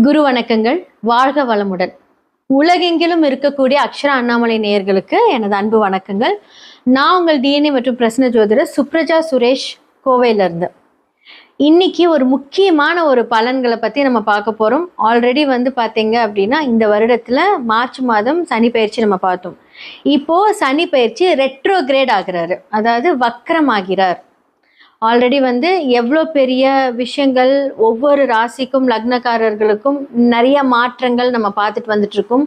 குரு வணக்கங்கள். வாழ்க வளமுடன். உலகெங்கிலும் இருக்கக்கூடிய அக்ஷரா அண்ணாமலை நேயர்களுக்கு எனது அன்பு வணக்கங்கள். நான் உங்கள் டிஎன்ஏ மற்றும் பிரசன்ன ஜோதிடர் சுப்ரஜா சுரேஷ், கோவையில இருந்து. இன்னைக்கு ஒரு முக்கியமான ஒரு பலன்களை பத்தி நம்ம பார்க்க போறோம். ஆல்ரெடி பார்த்தீங்க அப்படின்னா இந்த வருடத்துல மார்ச் மாதம் சனி பயிற்சி நம்ம பார்த்தோம். இப்போ சனி பயிற்சி ரெட்ரோகிரேட் ஆகிறாரு, அதாவது வக்ரமாகிறார். ஆல்ரெடி எவ்வளோ பெரிய விஷயங்கள் ஒவ்வொரு ராசிக்கும் லக்னக்காரர்களுக்கும் நிறைய மாற்றங்கள் நம்ம பார்த்துட்டு வந்துட்டு இருக்கோம்.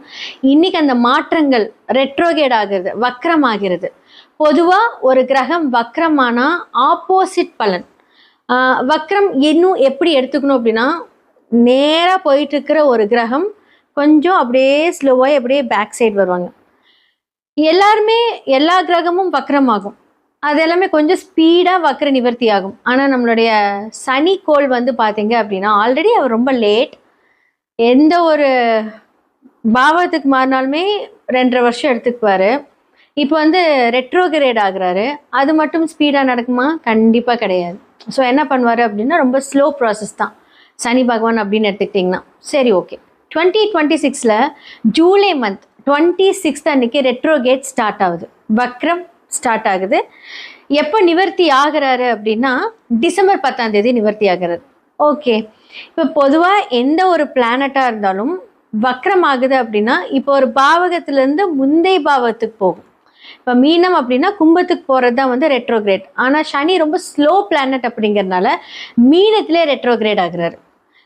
இன்னைக்கு அந்த மாற்றங்கள் ரெட்ரோகேட் ஆகிறது, வக்ரமாகிறது. பொதுவாக ஒரு கிரகம் வக்ரமானா ஆப்போசிட் பலன். வக்ரம் இன்னும் எப்படி எடுத்துக்கணும் அப்படின்னா, நேராக போயிட்டு இருக்கிற ஒரு கிரகம் கொஞ்சம் அப்படியே ஸ்லோவாக அப்படியே பேக் சைடு வருவாங்க. எல்லா கிரகமும் வக்ரமாகும், அது எல்லாமே கொஞ்சம் ஸ்பீடாக வக்ர நிவர்த்தி ஆகும். ஆனால் நம்மளுடைய சனி கோள் பார்த்தீங்க அப்படின்னா ஆல்ரெடி அவர் ரொம்ப லேட். எந்த ஒரு பாவத்துக்கு மாறினாலுமே 2.5 வருஷம் எடுத்துக்குவார். இப்போ ரெட்ரோகிரேட் ஆகுறாரு. அது மட்டும் ஸ்பீடாக நடக்குமா? கண்டிப்பாக கிடையாது. ஸோ என்ன பண்ணுவார் அப்படின்னா ரொம்ப ஸ்லோ ப்ராசஸ் தான் சனி பகவான் அப்படின்னு எடுத்துக்கிட்டிங்கன்னா. சரி, ஓகே. 2026 ஜூலை மந்த் 26 அன்னைக்கு ரெட்ரோகேட் ஸ்டார்ட் ஆகுது, வக்ரம் ஸ்டார்ட் ஆகுது. எப்போ நிவர்த்தி ஆகிறாரு அப்படின்னா டிசம்பர் 10 நிவர்த்தி ஆகிறாரு. ஓகே, இப்போ பொதுவாக எந்த ஒரு பிளானட்டாக இருந்தாலும் வக்ரம் ஆகுது அப்படின்னா இப்போ ஒரு பாவகத்திலேருந்து முந்தைய பாவத்துக்கு போகும். இப்போ மீனம் அப்படின்னா கும்பத்துக்கு போகிறது தான் ரெட்ரோகிரேட். ஆனால் சனி ரொம்ப ஸ்லோ பிளானட் அப்படிங்கிறதுனால மீனத்திலே ரெட்ரோகிரேட் ஆகுறாரு.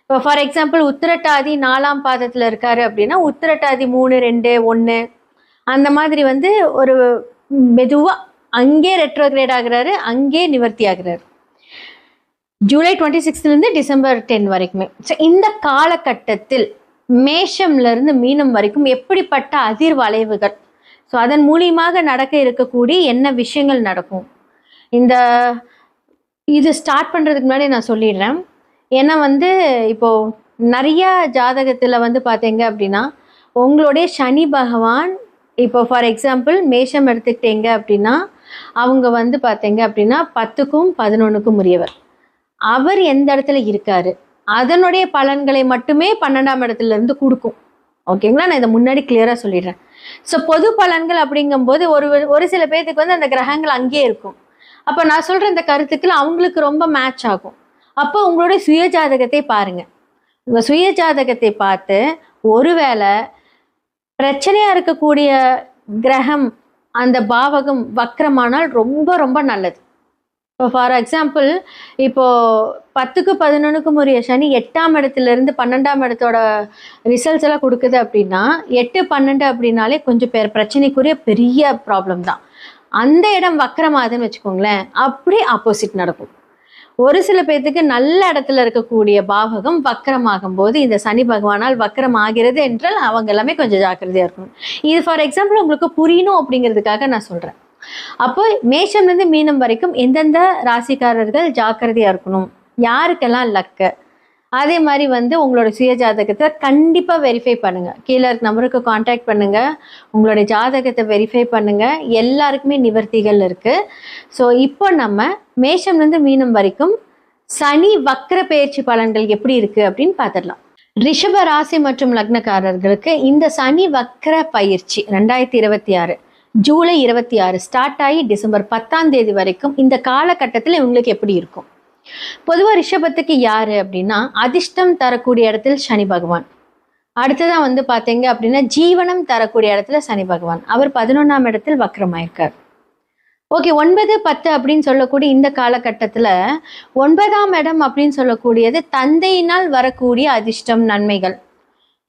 இப்போ ஃபார் எக்ஸாம்பிள் உத்திரட்டாதி 4ஆம் பாதத்தில் இருக்காரு அப்படின்னா உத்திரட்டாதி 3, 2, 1 அந்த மாதிரி ஒரு மெதுவாக அங்கே ரெட்ரோகிரேட் ஆகுறாரு, அங்கே நிவர்த்தி ஆகுறாரு. ஜூலை 26 டிசம்பர் 10 வரைக்குமே. ஸோ இந்த காலகட்டத்தில் மேஷம்லேருந்து மீனம் வரைக்கும் எப்படிப்பட்ட அதிர்வளைவுகள், ஸோ அதன் மூலியமாக நடக்க இருக்கக்கூடிய என்ன விஷயங்கள் நடக்கும், இது ஸ்டார்ட் பண்ணுறதுக்கு முன்னாடி நான் சொல்லிடுறேன். ஏன்னா இப்போது நிறைய ஜாதகத்தில் பார்த்தீங்க அப்படின்னா உங்களுடைய சனி பகவான் இப்போ ஃபார் எக்ஸாம்பிள் மேஷம் எடுத்துக்கிட்டீங்க அப்படின்னா அவங்க பார்த்தீங்க அப்படின்னா 10க்கும் 11க்கும் உரியவர். அவர் எந்த இடத்துல இருக்காரு அதனுடைய பலன்களை மட்டுமே 12ஆம் இடத்துல இருந்து கொடுக்கும். ஓகேங்களா? நான் இதை முன்னாடி கிளியராக சொல்லிடுறேன். ஸோ பொது பலன்கள் அப்படிங்கும்போது ஒரு சில பேர்த்துக்கு அந்த கிரகங்கள் அங்கேயே இருக்கும். அப்போ நான் சொல்கிற இந்த கருத்துக்கள் அவங்களுக்கு ரொம்ப மேட்ச் ஆகும். அப்போ உங்களுடைய சுய ஜாதகத்தை பாருங்க. உங்கள் சுய ஜாதகத்தை பார்த்து ஒருவேளை பிரச்சனையாக இருக்கக்கூடிய கிரகம் அந்த பாவகம் வக்ரமானால் ரொம்ப ரொம்ப நல்லது. இப்போ ஃபார் எக்ஸாம்பிள் இப்போது 10க்கு 11க்கும் உரிய சனி 8ஆம் இடத்துலேருந்து 12ஆம் இடத்தோட ரிசல்ட்ஸ் எல்லாம் கொடுக்குது அப்படின்னா 8, 12 அப்படின்னாலே கொஞ்சம் பிரச்சனைக்குரிய பெரிய ப்ராப்ளம் தான். அந்த இடம் வக்ரமாகுதுன்னு வச்சுக்கோங்களேன், அப்படி ஆப்போசிட் நடக்கும். ஒரு சில பேர்த்துக்கு நல்ல இடத்துல இருக்கக்கூடிய பாவகம் வக்ரமாகும் போது இந்த சனி பகவானால் வக்ரம் ஆகிறது என்றால் அவங்க எல்லாமே கொஞ்சம் ஜாக்கிரதையாக இருக்கணும். இது ஃபார் எக்ஸாம்பிள் உங்களுக்கு புரியணும் அப்படிங்கிறதுக்காக நான் சொல்கிறேன். அப்போ மேஷம்லேருந்து மீனம் வரைக்கும் எந்தெந்த ராசிக்காரர்கள் ஜாக்கிரதையாக இருக்கணும், யாருக்கெல்லாம் லக்கு, அதே மாதிரி உங்களோட சுய ஜாதகத்தை கண்டிப்பாக வெரிஃபை பண்ணுங்கள். கீழே இருக்க நம்பருக்கு காண்டாக்ட் பண்ணுங்கள், உங்களுடைய ஜாதகத்தை வெரிஃபை பண்ணுங்கள். எல்லாருக்குமே நிவர்த்திகள் இருக்குது. ஸோ இப்போ நம்ம மேஷம்லேருந்து மீனம் வரைக்கும் சனி வக்ர பயிற்சி பலன்கள் எப்படி இருக்குது அப்படின்னு பார்த்துடலாம். ரிஷப ராசி மற்றும் லக்னக்காரர்களுக்கு இந்த சனி வக்ர பயிற்சி 2026 ஜூலை 26 ஸ்டார்ட் ஆகி டிசம்பர் 10 வரைக்கும் இந்த காலகட்டத்தில் இவங்களுக்கு எப்படி இருக்கும்? பொதுவாக ரிஷபத்துக்கு யாரு அப்படின்னா அதிர்ஷ்டம் தரக்கூடிய இடத்தில் சனி பகவான். அடுத்ததான் பார்த்தீங்க அப்படின்னா ஜீவனம் தரக்கூடிய இடத்துல சனி பகவான். அவர் 11ஆம் இடத்தில் வக்ரமாயிருக்கார். ஓகே, 9, 10 அப்படின்னு சொல்லக்கூடிய இந்த காலகட்டத்தில் 9ஆம் இடம் அப்படின்னு சொல்லக்கூடியது தந்தையினால் வரக்கூடிய அதிர்ஷ்டம், நன்மைகள்,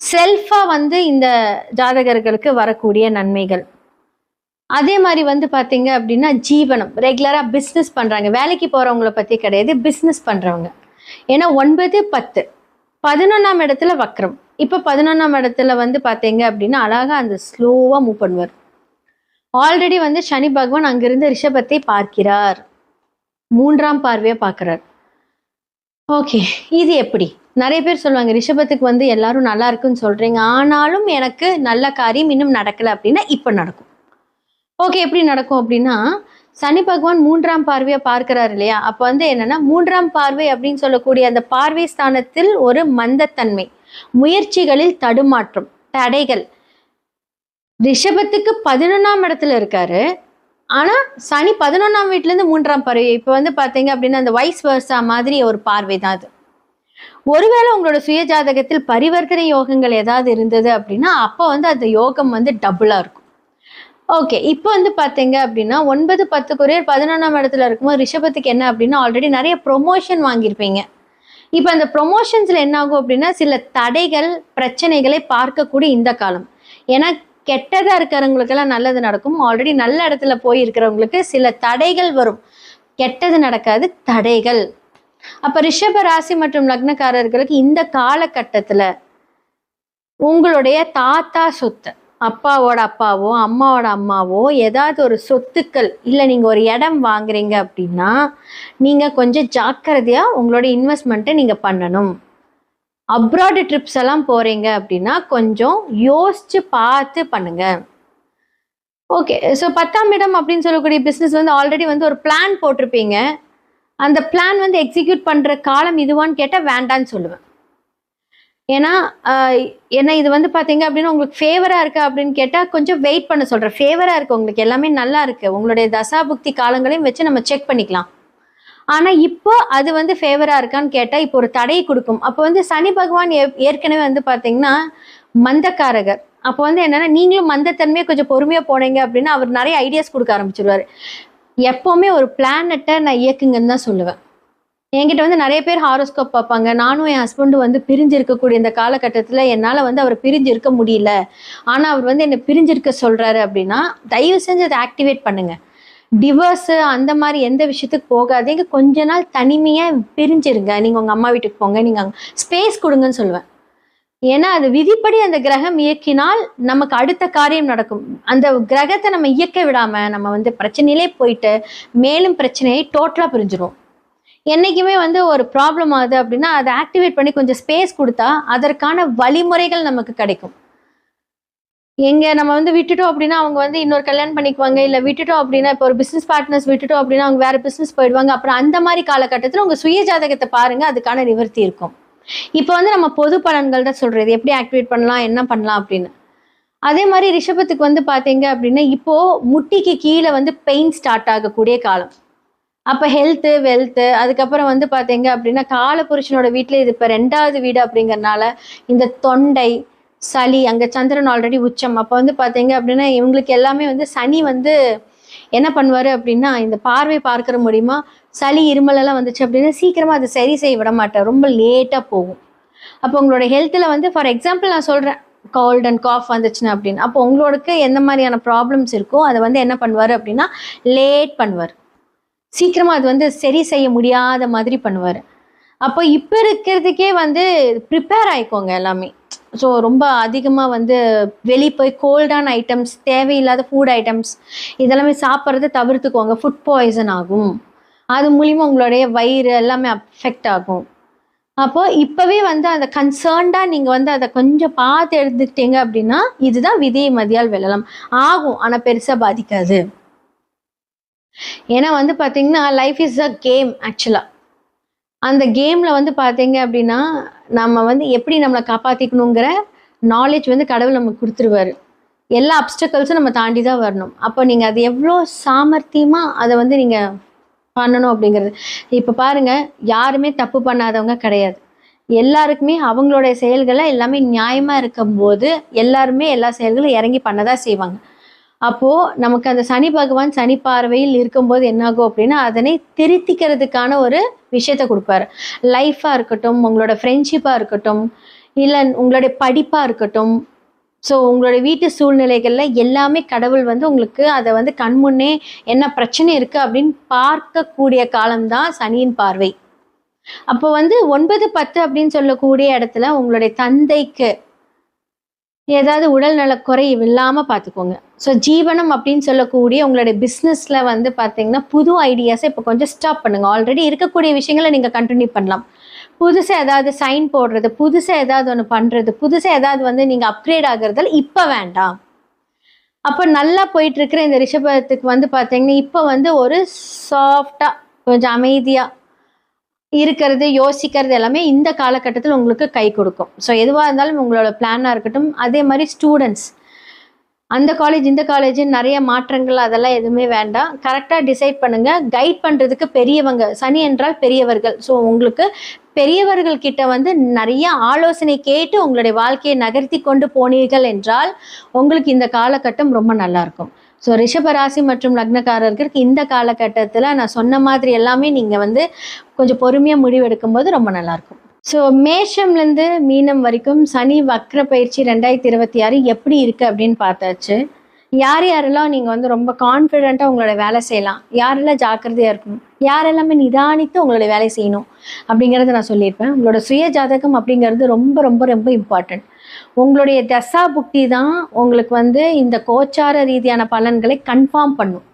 செல்ஃபாக இந்த ஜாதகர்களுக்கு வரக்கூடிய நன்மைகள். அதே மாதிரி பார்த்தீங்க அப்படின்னா ஜீவனம், ரெகுலராக பிஸ்னஸ் பண்ணுறாங்க, வேலைக்கு போகிறவங்கள பற்றி கிடையாது, பிஸ்னஸ் பண்ணுறவங்க. ஏன்னா 9, 10 11ஆம் இடத்துல வக்ரம். இப்போ 11ஆம் இடத்துல பார்த்தீங்க அப்படின்னா அழகாக அந்த ஸ்லோவாக மூவ் பண்ணுவார். ஆல்ரெடி சனி பகவான் அங்கிருந்து ரிஷபத்தை பார்க்கிறார், 3ஆம் பார்வையை பார்க்குறார். ஓகே, இது எப்படி? நிறைய பேர் சொல்லுவாங்க ரிஷபத்துக்கு எல்லாரும் நல்லா இருக்குன்னு சொல்கிறீங்க, ஆனாலும் எனக்கு நல்ல காரியம் இன்னும் நடக்கலை அப்படின்னா இப்போ நடக்கும். ஓகே, எப்படி நடக்கும் அப்படின்னா சனி பகவான் 3ஆம் பார்வையை பார்க்கிறார் இல்லையா? அப்போ வந்து என்னன்னா 3ஆம் பார்வை அப்படின்னு சொல்லக்கூடிய அந்த பார்வை ஸ்தானத்தில் ஒரு மந்தத்தன்மை, முயற்சிகளில் தடுமாற்றம், தடைகள். ரிஷபத்துக்கு 11ஆம் இடத்துல இருக்காரு. ஆனா சனி 11ஆம் வீட்டுல இருந்து 3ஆம் பார்வை. இப்போ வந்து பாத்தீங்க அப்படின்னா அந்த வைஸ் வர்சா மாதிரி ஒரு பார்வை தான் அது. ஒருவேளை உங்களோட சுய ஜாதகத்தில் பரிவர்த்தனை யோகங்கள் ஏதாவது இருந்தது அப்படின்னா அப்போ வந்து அந்த யோகம் வந்து டபுளா இருக்கும். ஓகே, இப்போ வந்து பார்த்தீங்க அப்படின்னா 9, 10 கொரியர் 11ஆம் இடத்துல இருக்கும்போது ரிஷபத்துக்கு என்ன அப்படின்னா ஆல்ரெடி நிறைய ப்ரொமோஷன் வாங்கியிருப்பீங்க. இப்போ அந்த ப்ரொமோஷன்ஸில் என்ன ஆகும் அப்படின்னா சில தடைகள், பிரச்சனைகளை பார்க்கக்கூடிய இந்த காலம். ஏன்னா கெட்டதாக இருக்கிறவங்களுக்கெல்லாம் நல்லது நடக்கும். ஆல்ரெடி நல்ல இடத்துல போய் இருக்கிறவங்களுக்கு சில தடைகள் வரும். கெட்டது நடக்காது, தடைகள். அப்போ ரிஷப ராசி மற்றும் லக்னக்காரர்களுக்கு இந்த காலகட்டத்தில் உங்களுடைய தாத்தா சொத்து, அப்பாவோட அப்பாவோ அம்மாவோட அம்மாவோ ஏதாவது ஒரு சொத்துக்கள், இல்லை நீங்கள் ஒரு இடம் வாங்குறீங்க அப்படின்னா நீங்கள் கொஞ்சம் ஜாக்கிரதையாக உங்களோட இன்வெஸ்ட்மெண்ட்டை நீங்கள் பண்ணணும். அப்ராடு ட்ரிப்ஸ் எல்லாம் போகிறீங்க அப்படின்னா கொஞ்சம் யோசித்து பார்த்து பண்ணுங்க. ஓகே, ஸோ 10ஆம் இடம் அப்படின்னு சொல்லக்கூடிய பிஸ்னஸ் வந்து ஆல்ரெடி வந்து ஒரு பிளான் போட்டிருப்பீங்க. அந்த பிளான் வந்து எக்ஸிக்யூட் பண்ணுற காலம் இதுவான்னு கேட்டால் வேண்டான்னு சொல்லுவேன். ஏன்னா இது வந்து பார்த்தீங்க அப்படின்னா உங்களுக்கு ஃபேவராக இருக்கா அப்படின்னு கேட்டால் கொஞ்சம் வெயிட் பண்ண சொல்கிறேன். ஃபேவராக இருக்குது, உங்களுக்கு எல்லாமே நல்லா இருக்குது, உங்களுடைய தசாபுக்தி காலங்களையும் வச்சு நம்ம செக் பண்ணிக்கலாம். ஆனால் இப்போ அது வந்து ஃபேவராக இருக்கான்னு கேட்டால் இப்போ ஒரு தடையை கொடுக்கும். அப்போ வந்து சனி பகவான் ஏற்கனவே வந்து பார்த்தீங்கன்னா மந்தக்காரகர். அப்போ வந்து என்னென்னா நீங்களும் மந்தத்தன்மையை கொஞ்சம் பொறுமையாக போனீங்க அப்படின்னா அவர் நிறைய ஐடியாஸ் கொடுக்க ஆரம்பிச்சிருவார். எப்போவுமே ஒரு பிளானட்டை நான் இயக்குங்கன்னு தான் சொல்லுவேன். என்கிட்ட வந்து நிறைய பேர் ஹாரோஸ்கோப் பார்ப்பாங்க. நானும் என் ஹஸ்பண்டும் வந்து பிரிஞ்சு இருக்கக்கூடிய இந்த காலகட்டத்தில் என்னால் வந்து அவர் பிரிஞ்சு இருக்க முடியல, ஆனால் அவர் வந்து என்னை பிரிஞ்சிருக்க சொல்கிறாரு அப்படின்னா தயவு செஞ்சு அதை ஆக்டிவேட் பண்ணுங்கள். டிவோர்ஸு அந்த மாதிரி எந்த விஷயத்துக்கு போகாதீங்க. கொஞ்ச நாள் தனிமையாக பிரிஞ்சிருங்க. நீங்கள் உங்கள் அம்மா வீட்டுக்கு போங்க, நீங்கள் ஸ்பேஸ் கொடுங்கன்னு சொல்லுவேன். ஏன்னா அது விதிப்படி அந்த கிரகம் இயக்கினால் நமக்கு அடுத்த காரியம் நடக்கும். அந்த கிரகத்தை நம்ம இயக்க விடாமல் நம்ம வந்து பிரச்சனையிலே போயிட்டு மேலும் பிரச்சனையை டோட்டலாக பிரிஞ்சிடும். என்றைக்குமே வந்து ஒரு ப்ராப்ளம் ஆகுது அப்படின்னா அதை ஆக்டிவேட் பண்ணி கொஞ்சம் ஸ்பேஸ் கொடுத்தா அதற்கான வழிமுறைகள் நமக்கு கிடைக்கும். நம்ம வந்து விட்டுட்டோம் அப்படின்னா அவங்க வந்து இன்னொரு கல்யாணம் பண்ணிக்குவாங்க, இல்லை விட்டுட்டோம் அப்படின்னா இப்போ ஒரு பிஸ்னஸ் பார்ட்னர்ஸ் விட்டுட்டோம் அப்படின்னா அவங்க வேறு பிஸ்னஸ் போயிடுவாங்க. அப்புறம் அந்த மாதிரி காலகட்டத்தில் உங்கள் சுய ஜாதகத்தை பாருங்கள், அதுக்கான நிவர்த்தி இருக்கும். இப்போ வந்து நம்ம பொது பலன்கள் தான் சொல்கிறது, எப்படி ஆக்டிவேட் பண்ணலாம், என்ன பண்ணலாம் அப்படின்னு. அதே மாதிரி ரிஷபத்துக்கு வந்து பார்த்தீங்க அப்படின்னா இப்போது முட்டிக்கு கீழே வந்து பெயின் ஸ்டார்ட் ஆகக்கூடிய காலம். அப்போ ஹெல்த்து, வெல்த்து, அதுக்கப்புறம் வந்து பார்த்தீங்க அப்படின்னா காலபுருஷனோட வீட்டில் இது இப்போ 2வது வீடு அப்படிங்கிறனால இந்த தொண்டை, சளி, அங்கே சந்திரன் ஆல்ரெடி உச்சம். அப்போ வந்து பார்த்தீங்க அப்படின்னா இவங்களுக்கு எல்லாமே வந்து சனி வந்து என்ன பண்ணுவார் அப்படின்னா இந்த பார்வை பார்க்குற மூலிமா சளி, இருமலெல்லாம் வந்துச்சு அப்படின்னா சீக்கிரமாக அதை சரி செய்ய விட மாட்டார், ரொம்ப லேட்டாக போகும். அப்போ உங்களோட ஹெல்த்தில் வந்து ஃபார் எக்ஸாம்பிள் நான் சொல்கிறேன், கோல்ட் அண்ட் காஃப் வந்துச்சுன்னா அப்படின்னு, அப்போ உங்களோடக்கு எந்த மாதிரியான ப்ராப்ளம்ஸ் இருக்கோ அதை வந்து என்ன பண்ணுவார் அப்படின்னா லேட் பண்ணுவார், சீக்கிரமாக அது வந்து சரி செய்ய முடியாத மாதிரி பண்ணுவார். அப்போ இப்போ இருக்கிறதுக்கே வந்து ப்ரிப்பேர் ஆகிக்கோங்க எல்லாமே. ஸோ ரொம்ப அதிகமாக வந்து வெளியே போய் கோல்டான ஐட்டம்ஸ், தேவையில்லாத ஃபுட் ஐட்டம்ஸ் இதெல்லாமே சாப்பிட்றத தவிர்த்துக்கோங்க. ஃபுட் பாய்சன் ஆகும், அது மூலிமா உங்களுடைய வயிறு எல்லாமே அஃபெக்ட் ஆகும். அப்போ இப்போவே வந்து அந்த கன்சர்ன்டாக நீங்கள் வந்து அதை கொஞ்சம் பார்த்து எடுத்துக்கிட்டீங்க அப்படின்னா இதுதான் விதியை மதியால் வெல்லலாம் ஆகும், ஆனால் பெருசாக பாதிக்காது. ஏன்னா வந்து பார்த்தீங்கன்னா லைஃப் இஸ் அ கேம். ஆக்சுவலாக அந்த கேமில் வந்து பார்த்தீங்க அப்படின்னா நம்ம வந்து எப்படி நம்மளை காப்பாற்றிக்கணுங்கிற நாலேஜ் வந்து கடவுள் நமக்கு கொடுத்துருவார். எல்லா அப்டக்கல்ஸும் நம்ம தாண்டி தான் வரணும். அப்போ நீங்கள் அது எவ்வளோ சாமர்த்தியமாக அதை வந்து நீங்கள் பண்ணணும் அப்படிங்கிறது. இப்போ பாருங்கள், யாருமே தப்பு பண்ணாதவங்க கிடையாது. எல்லாருக்குமே அவங்களுடைய செயல்களை எல்லாமே நியாயமாக இருக்கும்போது எல்லாருமே எல்லா செயல்களும் இறங்கி பண்ணதான் செய்வாங்க. அப்போது நமக்கு அந்த சனி பகவான் சனி பார்வையில் இருக்கும்போது என்னாகும் அப்படின்னா அதனை திருத்திக்கிறதுக்கான ஒரு விஷயத்தை கொடுப்பாரு. லைஃபாக இருக்கட்டும், உங்களோட ஃப்ரெண்ட்ஷிப்பாக இருக்கட்டும், இல்லை உங்களுடைய படிப்பாக இருக்கட்டும், ஸோ உங்களோட வீட்டு சூழ்நிலைகளில் எல்லாமே கடவுள் வந்து உங்களுக்கு அதை வந்து கண்முன்னே என்ன பிரச்சனை இருக்குது அப்படின்னு பார்க்கக்கூடிய காலம்தான் சனியின் பார்வை. அப்போ வந்து 9, 10 அப்படின்னு சொல்லக்கூடிய இடத்துல உங்களுடைய தந்தைக்கு ஏதாவது உடல் நலக்குறை இல்லாமல் பார்த்துக்கோங்க. ஸோ ஜீவனம் அப்படின்னு சொல்லக்கூடிய உங்களுடைய பிஸ்னஸில் வந்து பார்த்தீங்கன்னா புது ஐடியாஸை இப்போ கொஞ்சம் ஸ்டாப் பண்ணுங்கள். ஆல்ரெடி இருக்கக்கூடிய விஷயங்களை நீங்கள் கண்டினியூ பண்ணலாம். புதுசாக ஏதாவது சைன் போடுறது, புதுசாக ஏதாவது ஒன்று பண்ணுறது, புதுசாக ஏதாவது வந்து நீங்கள் அப்கிரேட் ஆகுறதால இப்போ வேண்டாம். அப்போ நல்லா போயிட்டு இருக்கிற இந்த ரிஷபத்துக்கு வந்து பார்த்தீங்கன்னா இப்போ வந்து ஒரு சாஃப்டா கொஞ்சம் அமைதியா இருக்கிறது, யோசிக்கிறது எல்லாமே இந்த காலகட்டத்தில் உங்களுக்கு கை கொடுக்கும். ஸோ எதுவாக இருந்தாலும் உங்களோட பிளானாக இருக்கட்டும். அதே மாதிரி ஸ்டூடெண்ட்ஸ் அந்த காலேஜ் இந்த காலேஜ்ன்னு நிறைய மாற்றங்கள் அதெல்லாம் எதுவுமே வேண்டாம். கரெக்டாக டிசைட் பண்ணுங்க. கைட் பண்ணுறதுக்கு பெரியவங்க, சனி என்றால் பெரியவர்கள். ஸோ உங்களுக்கு பெரியவர்கள் கிட்ட வந்து நிறைய ஆலோசனை கேட்டு உங்களுடைய வாழ்க்கையை நகர்த்தி கொண்டு போனீர்கள் என்றால் உங்களுக்கு இந்த காலகட்டம் ரொம்ப நல்லா இருக்கும். ஸோ ரிஷபராசி மற்றும் லக்னக்காரர்களுக்கு இந்த காலகட்டத்தில் நான் சொன்ன மாதிரி எல்லாமே நீங்கள் வந்து கொஞ்சம் பொறுமையாக முடிவெடுக்கும் போது ரொம்ப நல்லாயிருக்கும். ஸோ மேஷம்லேருந்து மீனம் வரைக்கும் சனி வக்ர பயிற்சி 2026 எப்படி இருக்குது அப்படின்னு பார்த்தாச்சு. யார் யாரெல்லாம் நீங்கள் வந்து ரொம்ப கான்ஃபிடெண்ட்டாக உங்களோட வேலை செய்யலாம், யாரெல்லாம் ஜாக்கிரதையாக இருக்கணும், யாரெல்லாமே நிதானித்து உங்களுடைய வேலை செய்யணும் அப்படிங்கிறத நான் சொல்லியிருப்பேன். உங்களோட சுய ஜாதகம் அப்படிங்கிறது ரொம்ப ரொம்ப ரொம்ப இம்பார்ட்டன்ட். உங்களுடைய தசா புக்தி தான் உங்களுக்கு வந்து இந்த கோச்சார ரீதியான பலன்களை கன்ஃபார்ம் பண்ணும்.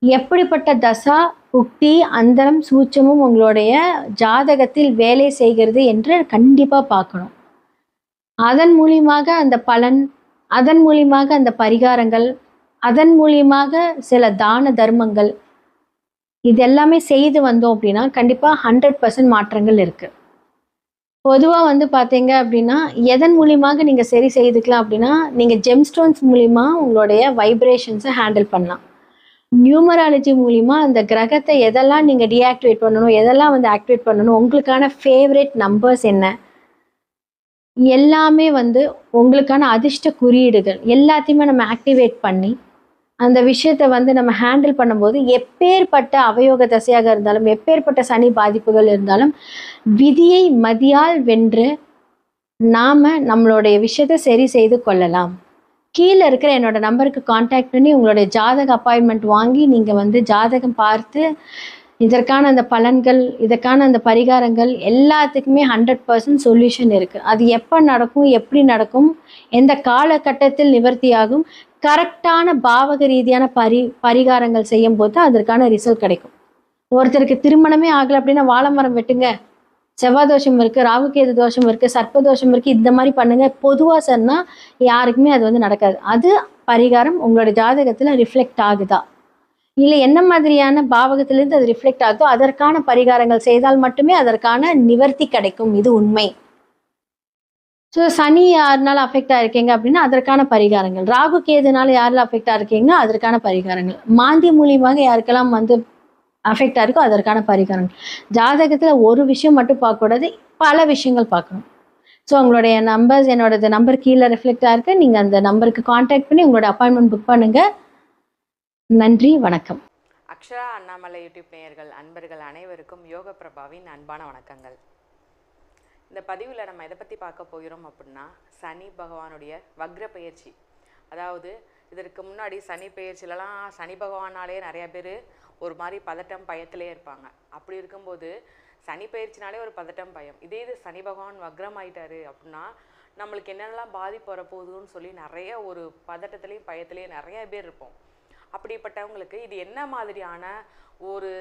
எப்படிப்பட்ட தசா புக்தி அந்தரம் சூட்சமும் உங்களுடைய ஜாதகத்தில் வேலை செய்கிறது என்று கண்டிப்பாக பார்க்கணும். அதன் மூலியமாக அந்த பலன், அதன் மூலியமாக அந்த பரிகாரங்கள், அதன் மூலியமாக சில தான தர்மங்கள் இதெல்லாமே செய்து வந்தோம் அப்படின்னா கண்டிப்பாக 100% மாற்றங்கள் இருக்குது. பொதுவாக வந்து பார்த்தீங்க அப்படின்னா எதன் மூலியமாக நீங்கள் சரி செய்துக்கலாம் அப்படின்னா நீங்கள் ஜெம்ஸ்டோன்ஸ் மூலிமா உங்களுடைய வைப்ரேஷன்ஸை ஹேண்டில் பண்ணலாம். நியூமராலஜி மூலிமா அந்த கிரகத்தை எதெல்லாம் நீங்கள் டீஆக்டிவேட் பண்ணணும், எதெல்லாம் வந்து ஆக்டிவேட் பண்ணணும், உங்களுக்கான ஃபேவரட் நம்பர்ஸ் என்ன, எல்லாமே வந்து உங்களுக்கான அதிர்ஷ்ட குறியீடுகள் எல்லாத்தையுமே நம்ம ஆக்டிவேட் பண்ணி அந்த விஷயத்தை வந்து நம்ம ஹேண்டில் பண்ணும்போது எப்பேற்பட்ட அவயோக தசையாக இருந்தாலும், எப்பேற்பட்ட சனி பாதிப்புகள் இருந்தாலும் விதியை மதியால் வென்று நாம் நம்மளுடைய விஷயத்தை சரி செய்து கொள்ளலாம். கீழே இருக்கிற என்னோட நம்பருக்கு காண்டாக்ட் பண்ணி உங்களுடைய ஜாதக அப்பாயின்மெண்ட் வாங்கி நீங்கள் வந்து ஜாதகம் பார்த்து இதற்கான அந்த பலன்கள், இதற்கான அந்த பரிகாரங்கள் எல்லாத்துக்குமே 100% சொல்யூஷன் இருக்குது. அது எப்போ நடக்கும், எப்படி நடக்கும், எந்த காலகட்டத்தில் நிவர்த்தியாகும், கரெக்டான பாவக ரீதியான பரிகாரங்கள் செய்யும் போது அதற்கான ரிசல்ட் கிடைக்கும். ஒருத்தருக்கு திருமணமே ஆகலை அப்படின்னா வாழை மரம் வெட்டுங்க, செவ்வாய் தோஷம் இருக்குது, ராகுகேது தோஷம் இருக்குது, சர்ப்ப தோஷம் இருக்குது, இந்த மாதிரி பண்ணுங்கள் பொதுவாக சொன்னால் யாருக்குமே அது வந்து நடக்காது. அது பரிகாரம் உங்களோட ஜாதகத்தில் ரிஃப்ளெக்ட் ஆகுதா இல்லை என்ன மாதிரியான பாவகத்திலேருந்து அது ரிஃப்ளெக்ட் ஆகுதோ அதற்கான பரிகாரங்கள் செய்தால் மட்டுமே அதற்கான நிவர்த்தி கிடைக்கும். இது உண்மை. ஸோ சனி யாருனால அஃபெக்ட் ஆகிருக்கீங்க அப்படின்னா அதற்கான பரிகாரங்கள், ராகு கேதுனால யாரில் அஃபெக்ட் ஆகிருக்கீங்கன்னா அதற்கான பரிகாரங்கள், மாந்தி மூலியமாக யாருக்கெல்லாம் வந்து அஃபெக்ட் ஆகிருக்கோ அதற்கான பரிகாரங்கள். ஜாதகத்தில் ஒரு விஷயம் மட்டும் பார்க்கக்கூடாது, பல விஷயங்கள் பார்க்கணும். ஸோ உங்களுடைய நம்பர்ஸ், என்னோட நம்பர் கீழே ரிஃப்ளெக்ட் ஆகிருக்கு. நீங்கள் அந்த நம்பருக்கு காண்டாக்ட் பண்ணி உங்களோட அப்பாயின்மெண்ட் புக் பண்ணுங்கள். நன்றி, வணக்கம். அக்ஷரா அண்ணாமலை யூடியூப் நேயர்கள் அன்பர்கள் அனைவருக்கும் யோக பிரபாவின் அன்பான வணக்கங்கள். இந்த பதிவில் நம்ம எதை பற்றி பார்க்க போகிறோம் அப்படின்னா சனி பகவானுடைய வக்ர பயிற்சி. அதாவது இதற்கு முன்னாடி சனி பயிற்சியிலலாம் சனி பகவானாலே நிறைய பேர் ஒரு மாதிரி பதட்டம் பயத்திலே இருப்பாங்க. அப்படி இருக்கும்போது சனி பயிற்சினாலே ஒரு பதட்டம் பயம். இதே இது சனி பகவான் வக்ரம் ஆயிட்டாரு அப்படின்னா நம்மளுக்கு என்னென்னலாம் பாதிப்பு வரப்போகுதுன்னு சொல்லி நிறைய ஒரு பதட்டத்துலேயும் பயத்துலேயும் நிறைய பேர் இருப்போம். அப்படிப்பட்டவங்களுக்கு இது என்ன மாதிரியான ஒரு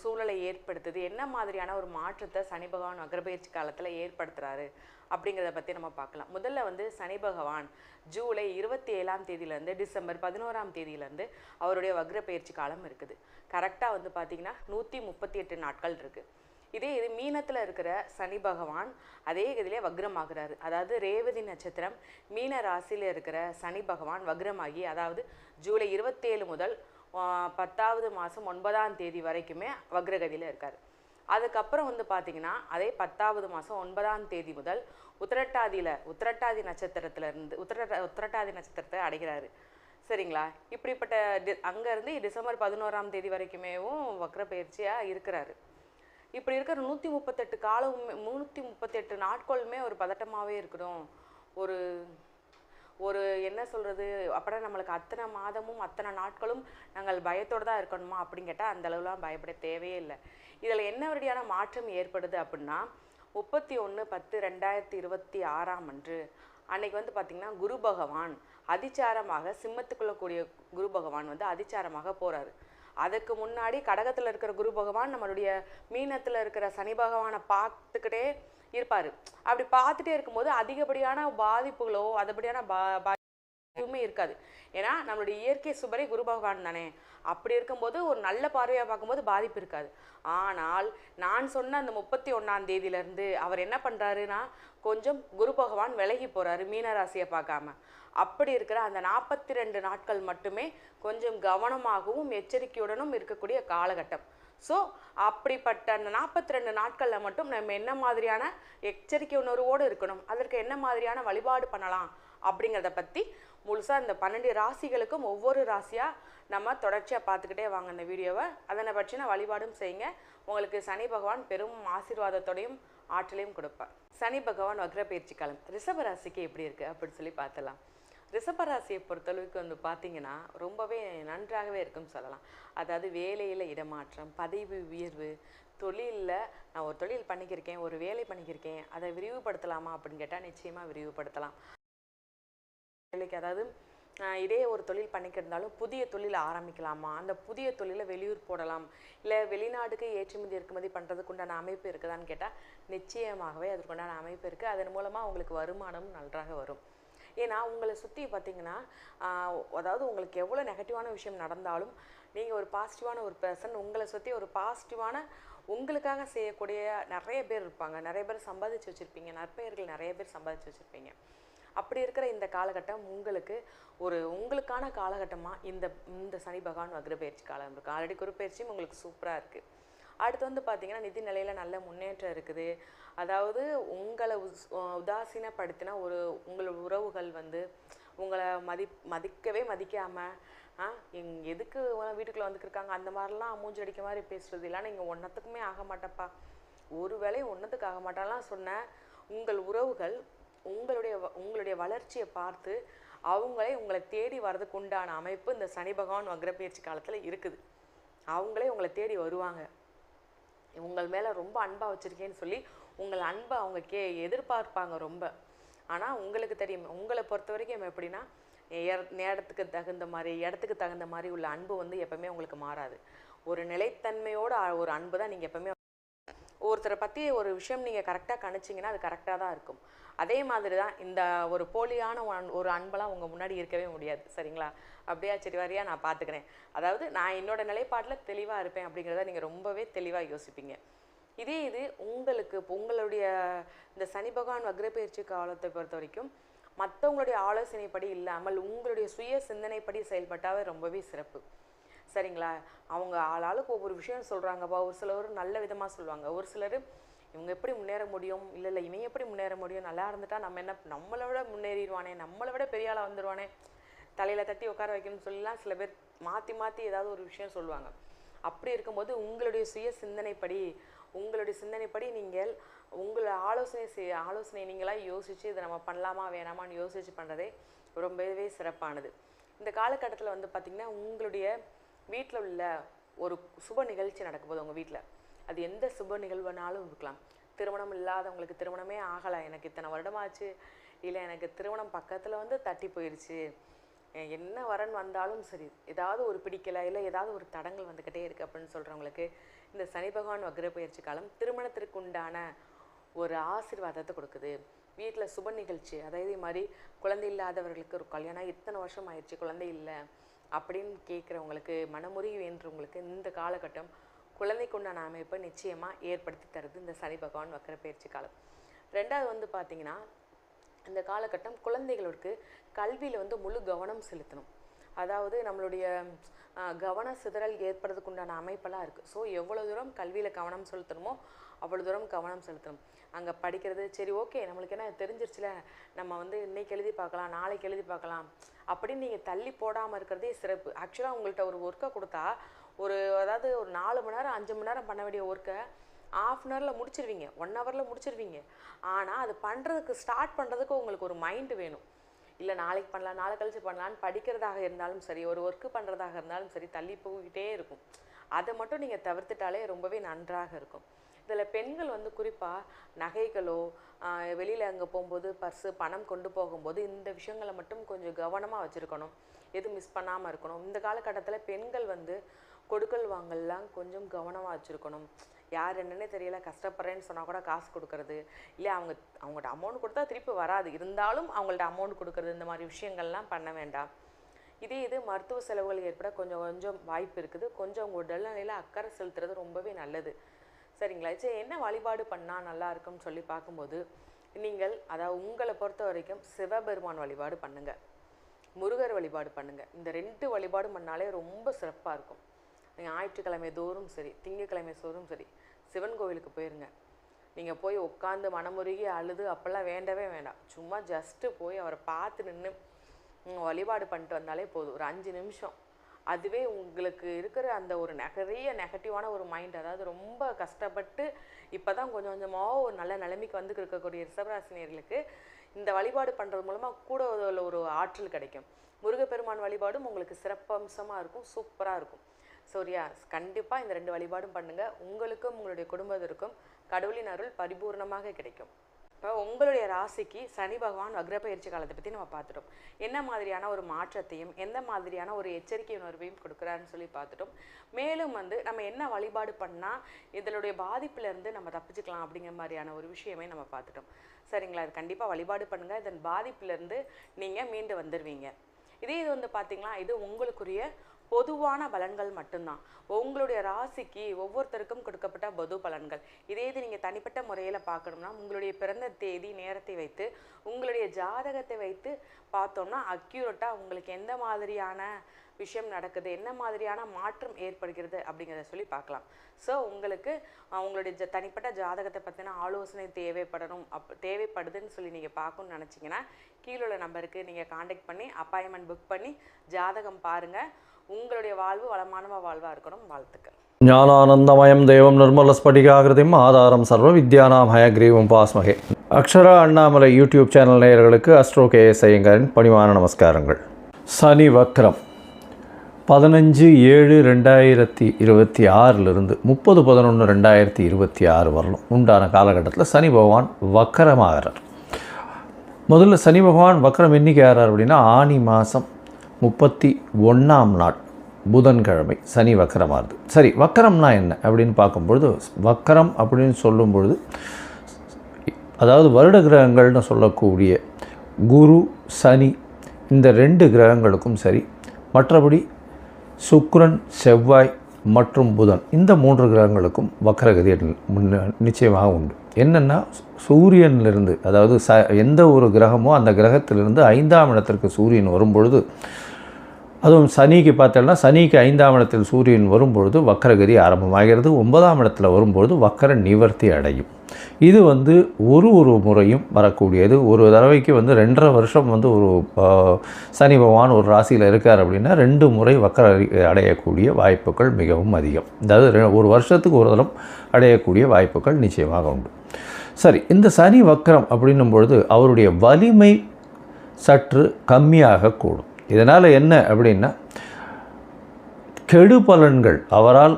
சூழலை ஏற்படுத்துது, என்ன மாதிரியான ஒரு மாற்றத்தை சனி பகவான் வக்ரபெயர்ச்சி காலத்தில் ஏற்படுத்துகிறாரு அப்படிங்கிறத பற்றி நம்ம பார்க்கலாம். முதல்ல வந்து சனி பகவான் ஜூலை 27ஆம் தேதியிலேருந்து டிசம்பர் 11ஆம் தேதியிலேருந்து அவருடைய வக்ரபெயர்ச்சி காலம் இருக்குது. கரெக்டாக வந்து பார்த்திங்கன்னா 138 நாட்கள் இருக்குது. இதே இது மீனத்தில் இருக்கிற சனி பகவான் அதே இதிலே வக்ரமாகிறாரு. அதாவது ரேவதி நட்சத்திரம் மீன ராசியில் இருக்கிற சனி பகவான் வக்ரமாகி, அதாவது ஜூலை 27 முதல் 10வது மாதம் 9ஆம் தேதி வரைக்குமே வக்ரகதியில் இருக்கார். அதுக்கப்புறம் வந்து பார்த்திங்கன்னா அதே 10வது மாதம் 9ஆம் தேதி முதல் உத்திரட்டாதி நட்சத்திரத்திலேருந்து உத்திரட்டாதி நட்சத்திரத்தை அடைகிறாரு. சரிங்களா? இப்படிப்பட்ட அங்கேருந்து டிசம்பர் 11ஆம் தேதி வரைக்குமேவும் வக்ர பயிற்சியாக இருக்கிறாரு. இப்படி இருக்கிற 138 நாட்களுமே ஒரு பதட்டமாகவே இருக்கணும். ஒரு என்ன சொல்கிறது, அப்புறம் நம்மளுக்கு அத்தனை மாதமும் அத்தனை நாட்களும் நாங்கள் பயத்தோடு தான் இருக்கணுமா அப்படின்னு கேட்டால் அந்த அளவுலாம் பயப்பட தேவையே இல்லை. இதில் என்ன வழியான மாற்றம் ஏற்படுது அப்படின்னா 31/10/2026 அன்று அன்னைக்கு வந்து பார்த்திங்கன்னா குரு பகவான் அதிச்சாரமாக சிம்மத்துக்குள்ள கூடிய குரு பகவான் வந்து அதிச்சாரமாக போகிறாரு. அதுக்கு முன்னாடி கடகத்தில் இருக்கிற குரு பகவான் நம்மளுடைய மீனத்தில் இருக்கிற சனி பகவானை பார்த்துக்கிட்டே இருப்பார். அப்படி பார்த்துட்டே இருக்கும்போது அதிகப்படியான பாதிப்புகளோ அதுபடியான எதுவுமே இருக்காது. ஏன்னா நம்மளுடைய இயற்கை சுபரே குரு பகவான் தானே. அப்படி இருக்கும்போது ஒரு நல்ல பார்வையாக பார்க்கும்போது பாதிப்பு இருக்காது. ஆனால் நான் சொன்ன அந்த 31ஆம் தேதியிலேருந்து அவர் என்ன பண்ணுறாருன்னா, கொஞ்சம் குரு பகவான் விலகி போகிறாரு மீன ராசியை பார்க்காம. அப்படி இருக்கிற அந்த 42 நாட்கள் மட்டுமே கொஞ்சம் கவனமாகவும் எச்சரிக்கையுடனும் இருக்கக்கூடிய காலகட்டம். ஸோ அப்படிப்பட்ட அந்த 42 நாட்களில் மட்டும் நம்ம என்ன மாதிரியான எச்சரிக்கை உணர்வோடு இருக்கணும், அதற்கு என்ன மாதிரியான வழிபாடு பண்ணலாம் அப்படிங்கிறத பற்றி முழுசாக இந்த 12 ராசிகளுக்கும் ஒவ்வொரு ராசியாக நம்ம தொடர்ச்சியாக பார்த்துக்கிட்டே வாங்க இந்த வீடியோவை. அதனை பற்றின வழிபாடும் செய்யுங்க. உங்களுக்கு சனி பகவான் பெரும் ஆசீர்வாதத்தோடையும் ஆற்றலையும் கொடுப்பார். சனி பகவான் வக்ர பயிற்சி காலம் ரிஷப ராசிக்கு எப்படி இருக்குது அப்படின்னு சொல்லி பார்த்தலாம். ரிஷப ராசியை பொறுத்தளவுக்கு வந்து பார்த்தீங்கன்னா ரொம்பவே நன்றாகவே இருக்குன்னு சொல்லலாம். அதாவது வேலையில் இடமாற்றம், பதவி உயர்வு, தொழிலில் நான் ஒரு தொழில் பண்ணிக்கிருக்கேன், ஒரு வேலை பண்ணிக்கிருக்கேன், அதை விரிவுபடுத்தலாமா அப்படின்னு கேட்டால் நிச்சயமாக விரிவுபடுத்தலாம். வேலைக்கு அதாவது இதே ஒரு தொழில் பண்ணிக்கிருந்தாலும் புதிய தொழில் ஆரம்பிக்கலாமா, அந்த புதிய தொழிலை வெளியூர் போடலாம், இல்லை வெளிநாடுக்கு ஏற்றுமதி இறக்குமதி பண்ணுறதுக்கு உண்டான அமைப்பு இருக்குதான்னு கேட்டால் நிச்சயமாகவே அதற்குண்டான அமைப்பு இருக்குது. அதன் மூலமாக உங்களுக்கு வருமானம் நன்றாக வரும். ஏன்னா உங்களை சுற்றி பார்த்தீங்கன்னா அதாவது உங்களுக்கு எவ்வளோ நெகட்டிவான விஷயம் நடந்தாலும் நீங்கள் ஒரு பாசிட்டிவான ஒரு பர்சன், உங்களை சுற்றி ஒரு பாசிட்டிவான உங்களுக்காக செய்யக்கூடிய நிறைய பேர் இருப்பாங்க. நிறைய பேர் சம்பாதிச்சு வச்சுருப்பீங்க, நற்பெயர்கள் நிறைய பேர் சம்பாதிச்சு வச்சுருப்பீங்க. அப்படி இருக்கிற இந்த காலகட்டம் உங்களுக்கு உங்களுக்கான காலகட்டமாக இந்த சனி பகவான் வக்ர பயிற்சி காலம் இருக்குது. ஆல்ரெடி குரு பயிற்சியும் உங்களுக்கு சூப்பராக இருக்குது. அடுத்து வந்து பார்த்திங்கன்னா நிதி நிலையில் நல்ல முன்னேற்றம் இருக்குது. அதாவது உங்களை உதாசீனப்படுத்தின உங்களோட உறவுகள் வந்து உங்களை மதிக்கவே மதிக்காமல் எதுக்கு வீட்டுக்குள்ளே வந்துருக்காங்க அந்த மாதிரிலாம் மூஞ்சி அடிக்க மாதிரி பேசுகிறது இல்லை, நீங்கள் ஒன்றத்துக்குமே ஆக மாட்டப்பா, ஒரு வேலையும் ஒன்றத்துக்கு ஆக மாட்டாலாம் சொன்ன உங்கள் உறவுகள் உங்களுடைய வளர்ச்சியை பார்த்து அவங்களே உங்களை தேடி வர்றதுக்கு உண்டான அமைப்பு இந்த சனி பகவான் வக்ர பயிற்சி காலத்தில் இருக்குது. அவங்களே உங்களை தேடி வருவாங்க. உங்கள் மேலே ரொம்ப அன்பாக வச்சுருக்கேன்னு சொல்லி உங்கள் அன்பை அவங்க எதிர்பார்ப்பாங்க ரொம்ப. ஆனால் உங்களுக்கு தெரியும், உங்களை பொறுத்த வரைக்கும் எப்படின்னா இடத்துக்கு தகுந்த மாதிரி உள்ள அன்பு வந்து எப்பவுமே உங்களுக்கு மாறாது. ஒரு நிலைத்தன்மையோட ஒரு அன்பு தான் நீங்கள் எப்பவுமே ஒருத்தரை பற்றி ஒரு விஷயம் நீங்கள் கரெக்டாக கணிச்சிங்கன்னா அது கரெக்டாக தான் இருக்கும். அதே மாதிரி தான் இந்த ஒரு போலியான ஒரு அன்பெல்லாம் உங்கள் முன்னாடி இருக்கவே முடியாது. சரிங்களா? அப்படியா, சரி வரியா, நான் பார்த்துக்கிறேன், அதாவது நான் என்னோட நிலைப்பாட்டில் தெளிவாக இருப்பேன் அப்படிங்கிறத நீங்கள் ரொம்பவே தெளிவாக யோசிப்பீங்க. இது உங்களுடைய இந்த சனி பகவான் வக்ர பயிற்சி காலத்தை பொறுத்த வரைக்கும் மற்றவங்களுடைய ஆலோசனைப்படி இல்லாமல் உங்களுடைய சுய சிந்தனைப்படி செயல்பட்டாவே ரொம்பவே சிறப்பு. சரிங்களா? அவங்க ஆளாளுக்கு ஒவ்வொரு விஷயம் சொல்கிறாங்கப்பா. ஒரு சிலர் நல்ல விதமாக சொல்லுவாங்க, ஒரு சிலர் இவங்க எப்படி முன்னேற முடியும், இல்லை இவன் எப்படி முன்னேற முடியும், நல்லா இருந்துட்டா நம்மளை விட முன்னேறிடுவானே, நம்மளை விட பெரிய ஆளாக வந்துடுவானே, தலையில் தட்டி உட்கார வைக்கணும்னு சொல்லலாம் சில பேர் மாற்றி ஏதாவது ஒரு விஷயம் சொல்லுவாங்க. அப்படி இருக்கும்போது உங்களுடைய சுய சிந்தனைப்படி நீங்கள் உங்களை ஆலோசனை நீங்களாக யோசித்து இதை நம்ம பண்ணலாமா வேணாமான்னு யோசித்து பண்ணுறதே ரொம்பவே சிறப்பானது. இந்த காலகட்டத்தில் வந்து பார்த்திங்கன்னா உங்களுடைய வீட்டில் உள்ள ஒரு சுப நிகழ்ச்சி நடக்கும்போது உங்கள் வீட்டில் அது எந்த சுப நிகழ்வுனாலும் இருக்கலாம். திருமணம் இல்லாதவங்களுக்கு திருமணமே ஆகலை, எனக்கு இத்தனை வருடமாச்சு, இல்லை எனக்கு திருமணம் பக்கத்தில் வந்து தட்டி போயிடுச்சு, என்ன வரன் வந்தாலும் சரி ஏதாவது ஒரு பிடிக்கலை, இல்லை ஏதாவது ஒரு தடங்கள் வந்துக்கிட்டே இருக்குது அப்படின்னு சொல்கிறவங்களுக்கு இந்த சனி பகவான் வக்ர பயிற்சி காலம் திருமணத்திற்கு உண்டான ஒரு ஆசீர்வாதத்தை கொடுக்குது. வீட்டில் சுப நிகழ்ச்சி, அதாவது இது மாதிரி குழந்தை இல்லாதவர்களுக்கு ஒரு கல்யாணம் இத்தனை வருஷம் ஆயிடுச்சு குழந்தை இல்லை அப்படின்னு கேட்குறவங்களுக்கு, மனமுறிவு வேண்டுறவங்களுக்கு இந்த காலகட்டம் குழந்தைக்கு உண்டான அமைப்பை நிச்சயமாக ஏற்படுத்தி தருது இந்த சனி பகவான் வக்ர பயிற்சி காலம். ரெண்டாவது வந்து பார்த்திங்கன்னா இந்த காலகட்டம் குழந்தைகளுக்கு கல்வியில் வந்து முழு கவனம் செலுத்தணும். அதாவது நம்மளுடைய கவன சிதறல் ஏற்படுறதுக்கு உண்டான அமைப்பெல்லாம் இருக்குது. ஸோ எவ்வளோ தூரம் கல்வியில் கவனம் செலுத்தணுமோ அவ்வளோ தூரம் கவனம் செலுத்தணும். அங்கே படிக்கிறது சரி ஓகே, நம்மளுக்கு என்ன தெரிஞ்சிருச்சுல, நம்ம வந்து இன்னைக்கு எழுதி பார்க்கலாம், நாளைக்கு எழுதி பார்க்கலாம் அப்படின்னு நீங்கள் தள்ளி போடாமல் இருக்கிறதே சிறப்பு. ஆக்சுவலாக உங்கள்கிட்ட ஒரு ஒர்க்கை கொடுத்தா அதாவது ஒரு 4 மணி நேரம் 5 மணி நேரம் பண்ண வேண்டிய ஒர்க்கை ½ அன் ஹவரில் முடிச்சிருவீங்க, 1 ஹவரில் முடிச்சிருவீங்க. ஆனால் அது பண்ணுறதுக்கு ஸ்டார்ட் பண்ணுறதுக்கு உங்களுக்கு ஒரு மைண்டு வேணும். இல்லை நாளைக்கு பண்ணலாம், நாளை கழிச்சு பண்ணலான்னு படிக்கிறதாக இருந்தாலும் சரி, ஒரு ஒர்க்கு பண்ணுறதாக இருந்தாலும் சரி தள்ளி போய்கிட்டே இருக்கும். அதை மட்டும் நீங்கள் தவிர்த்துட்டாலே ரொம்பவே நன்றாக இருக்கும். இதில் பெண்கள் வந்து குறிப்பாக நகைகளோ வெளியில் அங்கே போகும்போது பர்ஸு பணம் கொண்டு போகும்போது இந்த விஷயங்களை மட்டும் கொஞ்சம் கவனமாக வச்சுருக்கணும், எதுவும் மிஸ் பண்ணாமல் இருக்கணும். இந்த காலகட்டத்தில் பெண்கள் வந்து கொடுக்கல் வாங்கல்லாம் கொஞ்சம் கவனமாக வச்சுருக்கணும். யார் என்னன்னே தெரியல, கஷ்டப்படுறேன்னு சொன்னால் கூட காசு கொடுக்கறது, இல்லை அவங்கள்ட்ட அமௌண்ட் கொடுத்தா திருப்பி வராது, இருந்தாலும் அவங்கள்ட்ட அமௌண்ட் கொடுக்கறது, இந்த மாதிரி விஷயங்கள்லாம் பண்ண வேண்டாம். இது மருத்துவ செலவுகள் ஏற்பட கொஞ்சம் வாய்ப்பு இருக்குது. கொஞ்சம் உங்கள் உடல்நிலையில் அக்கறை செலுத்துறது ரொம்பவே நல்லது. சரிங்களா? சரி, என்ன வழிபாடு பண்ணால் நல்லா இருக்கும்னு சொல்லி பார்க்கும்போது, நீங்கள் அதாவது உங்களை பொறுத்த வரைக்கும் சிவபெருமான் வழிபாடு பண்ணுங்கள், முருகர் வழிபாடு பண்ணுங்கள். இந்த 2 வழிபாடு பண்ணாலே ரொம்ப சிறப்பாக இருக்கும். ஞாயிற்றுக்கிழமை தோறும் சரி, திங்கக்கிழமை தோறும் சரி, சிவன் கோவிலுக்கு போயிருங்க. நீங்கள் போய் உட்காந்து மனமுருகி அழுது அப்போல்லாம் வேண்டவே வேண்டாம். சும்மா ஜஸ்ட்டு போய் அவரை பார்த்து நின்று வழிபாடு பண்ணிட்டு வந்தாலே போதும், ஒரு 5 நிமிஷம். அதுவே உங்களுக்கு இருக்கிற அந்த ஒரு நிறைய நெகட்டிவான ஒரு மைண்ட், அதாவது ரொம்ப கஷ்டப்பட்டு இப்போ தான் கொஞ்சம் கொஞ்சமாக ஒரு நல்ல நிலைமைக்கு வந்து இருக்கக்கூடிய ரிஷபராசினியர்களுக்கு இந்த வழிபாடு பண்ணுறது மூலமாக கூட ஒரு ஆற்றல் கிடைக்கும். முருகப்பெருமான் வழிபாடும் உங்களுக்கு சிறப்பம்சமாக இருக்கும், சூப்பராக இருக்கும். சரியா? கண்டிப்பாக இந்த 2 வழிபாடும் பண்ணுங்கள். உங்களுக்கும் உங்களுடைய குடும்பத்திற்கும் கடவுளின் அருள் பரிபூர்ணமாக கிடைக்கும். இப்போ உங்களுடைய ராசிக்கு சனி பகவான் வக்ரப்பெயர்ச்சி காலத்தை பற்றி நம்ம பார்த்துட்டோம். என்ன மாதிரியான ஒரு மாற்றத்தையும் எந்த மாதிரியான ஒரு எச்சரிக்கை உணர்வையும் கொடுக்குறான்னு சொல்லி பார்த்துட்டோம். மேலும் நம்ம என்ன வழிபாடு பண்ணால் இதனுடைய பாதிப்புலேருந்து நம்ம தப்பிச்சுக்கலாம் அப்படிங்கிற மாதிரியான ஒரு விஷயமே நம்ம பார்த்துட்டோம். சரிங்களா? அது கண்டிப்பாக வழிபாடு பண்ணுங்கள், இதன் பாதிப்புலேருந்து நீங்கள் மீண்டு வந்துடுவீங்க. இது பார்த்தீங்களா, இது உங்களுக்குரிய பொதுவான பலன்கள் மட்டும்தான். உங்களுடைய ராசிக்கு ஒவ்வொருத்தருக்கும் கொடுக்கப்பட்ட பொது பலன்கள். இது நீங்கள் தனிப்பட்ட முறையில் பார்க்கணும்னா உங்களுடைய பிறந்த தேதி நேரத்தை வைத்து உங்களுடைய ஜாதகத்தை வைத்து பார்த்தோம்னா அக்யூரேட்டாக உங்களுக்கு எந்த மாதிரியான விஷயம் நடக்குது, என்ன மாதிரியான மாற்றம் ஏற்படுகிறது அப்படிங்கிறத சொல்லி பார்க்கலாம். ஸோ உங்களுக்கு உங்களுடைய தனிப்பட்ட ஜாதகத்தை பற்றின ஆலோசனை தேவைப்படுதுன்னு சொல்லி நீங்கள் பார்க்கணுன்னு நினச்சிங்கன்னா கீழே உள்ள நம்பருக்கு நீங்கள் காண்டாக்ட் பண்ணி அப்பாயின்மெண்ட் புக் பண்ணி ஜாதகம் பாருங்கள். உங்களுடைய வாழ்வு வளமான வாழ்வாக இருக்கணும். வாழ்த்துக்கள். ஞானானந்தமயம் தேவம் நிர்மலஸ்படிகாகிருதிம் ஆதாரம் சர்வ வித்யானாம் ஹயக்ரீவம் பாஸ்மகே. அக்ஷரா அண்ணாமலை யூடியூப் சேனல் நேயர்களுக்கு அஸ்ட்ரோ கேஎஸ் ஐயங்காரின் பணிவான நமஸ்காரங்கள். சனி வக்ரம் 15/7/2026 30/11/2026 வரலும் உண்டான காலகட்டத்தில் சனி பகவான் வக்கரமாகிறார். முதல்ல சனி பகவான் வக்கரம் என்றைக்கு ஆகிறார் அப்படின்னா ஆனி மாதம் 31ஆம் நாள் புதன்கிழமை சனி வக்கரமாகுது. சரி, வக்கரம்னா என்ன அப்படின்னு பார்க்கும்பொழுது, வக்கரம் அப்படின்னு சொல்லும் பொழுது அதாவது வருட கிரகங்கள்னு சொல்லக்கூடிய குரு சனி இந்த 2 கிரகங்களுக்கும் சரி, மற்றபடி சுக்கிரன் செவ்வாய் மற்றும் புதன் இந்த 3 கிரகங்களுக்கும் வக்கரகதி நிச்சயமாக உண்டு. என்னென்னா சூரியனிலிருந்து அதாவது எந்த ஒரு கிரகமோ அந்த கிரகத்திலிருந்து 5ஆம் இடத்திற்கு சூரியன் வரும்பொழுது, அதுவும் சனிக்கு பார்த்தோம்னா சனிக்கு 5ஆம் இடத்தில் சூரியன் வரும்பொழுது வக்கரகதி ஆரம்பமாகிறது. 9ஆம் இடத்துல வரும்பொழுது வக்கர நிவர்த்தி அடையும். இது ஒரு முறையும் வரக்கூடியது. ஒரு தடவைக்கு 2.5 வருஷம் ஒரு சனி பகவான் ஒரு ராசியில் இருக்கார் அப்படின்னா 2 முறை வக்கர அடையக்கூடிய வாய்ப்புகள் மிகவும் அதிகம். அதாவது ஒரு வருஷத்துக்கு ஒரு தரம் அடையக்கூடிய வாய்ப்புகள் நிச்சயமாக உண்டு. சரி, இந்த சனி வக்கரம் அப்படின்னும் பொழுது அவருடைய வலிமை சற்று கம்மியாக கூடும். இதனால் என்ன அப்படின்னா கெடு பலன்கள் அவரால்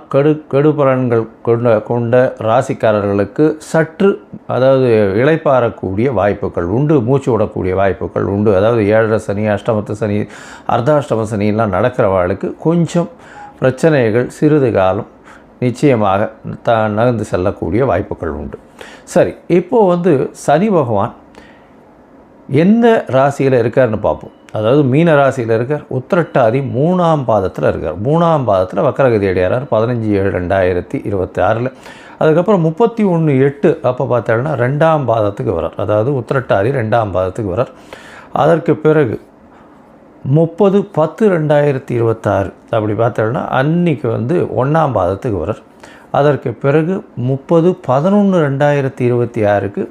கெடு பலன்கள் கொண்ட ராசிக்காரர்களுக்கு சற்று அதாவது இளைப்பாறக்கூடிய வாய்ப்புகள் உண்டு, மூச்சு விடக்கூடிய வாய்ப்புகள் உண்டு. அதாவது 7.5 சனி, அஷ்டமத்து சனி, அர்த்தாஷ்டம சனியெல்லாம் நடக்கிறவர்களுக்கு கொஞ்சம் பிரச்சனைகள் சிறிது காலம் நிச்சயமாக நகர்ந்து செல்லக்கூடிய வாய்ப்புகள் உண்டு. சரி, இப்போது சனி பகவான் என்ன ராசியில் இருக்காருன்னு பார்ப்போம். அதாவது மீன ராசியில் இருக்கார், உத்திரட்டாதி 3ஆம் பாதத்தில் இருக்கார். 3ஆம் பாதத்தில் வக்கரகதி அடையார் 15/7/2026. அதுக்கப்புறம் 31/8 அப்போ பார்த்தோம்னா 2ஆம் பாதத்துக்கு வரார். அதாவது உத்திரட்டாதி 2ஆம் பாதத்துக்கு வரார். அதற்கு பிறகு 30/10/2026 அப்படி பார்த்தோம்னா அன்றைக்கி 1ஆம் பாதத்துக்கு வரார். அதற்கு பிறகு 30/11/2026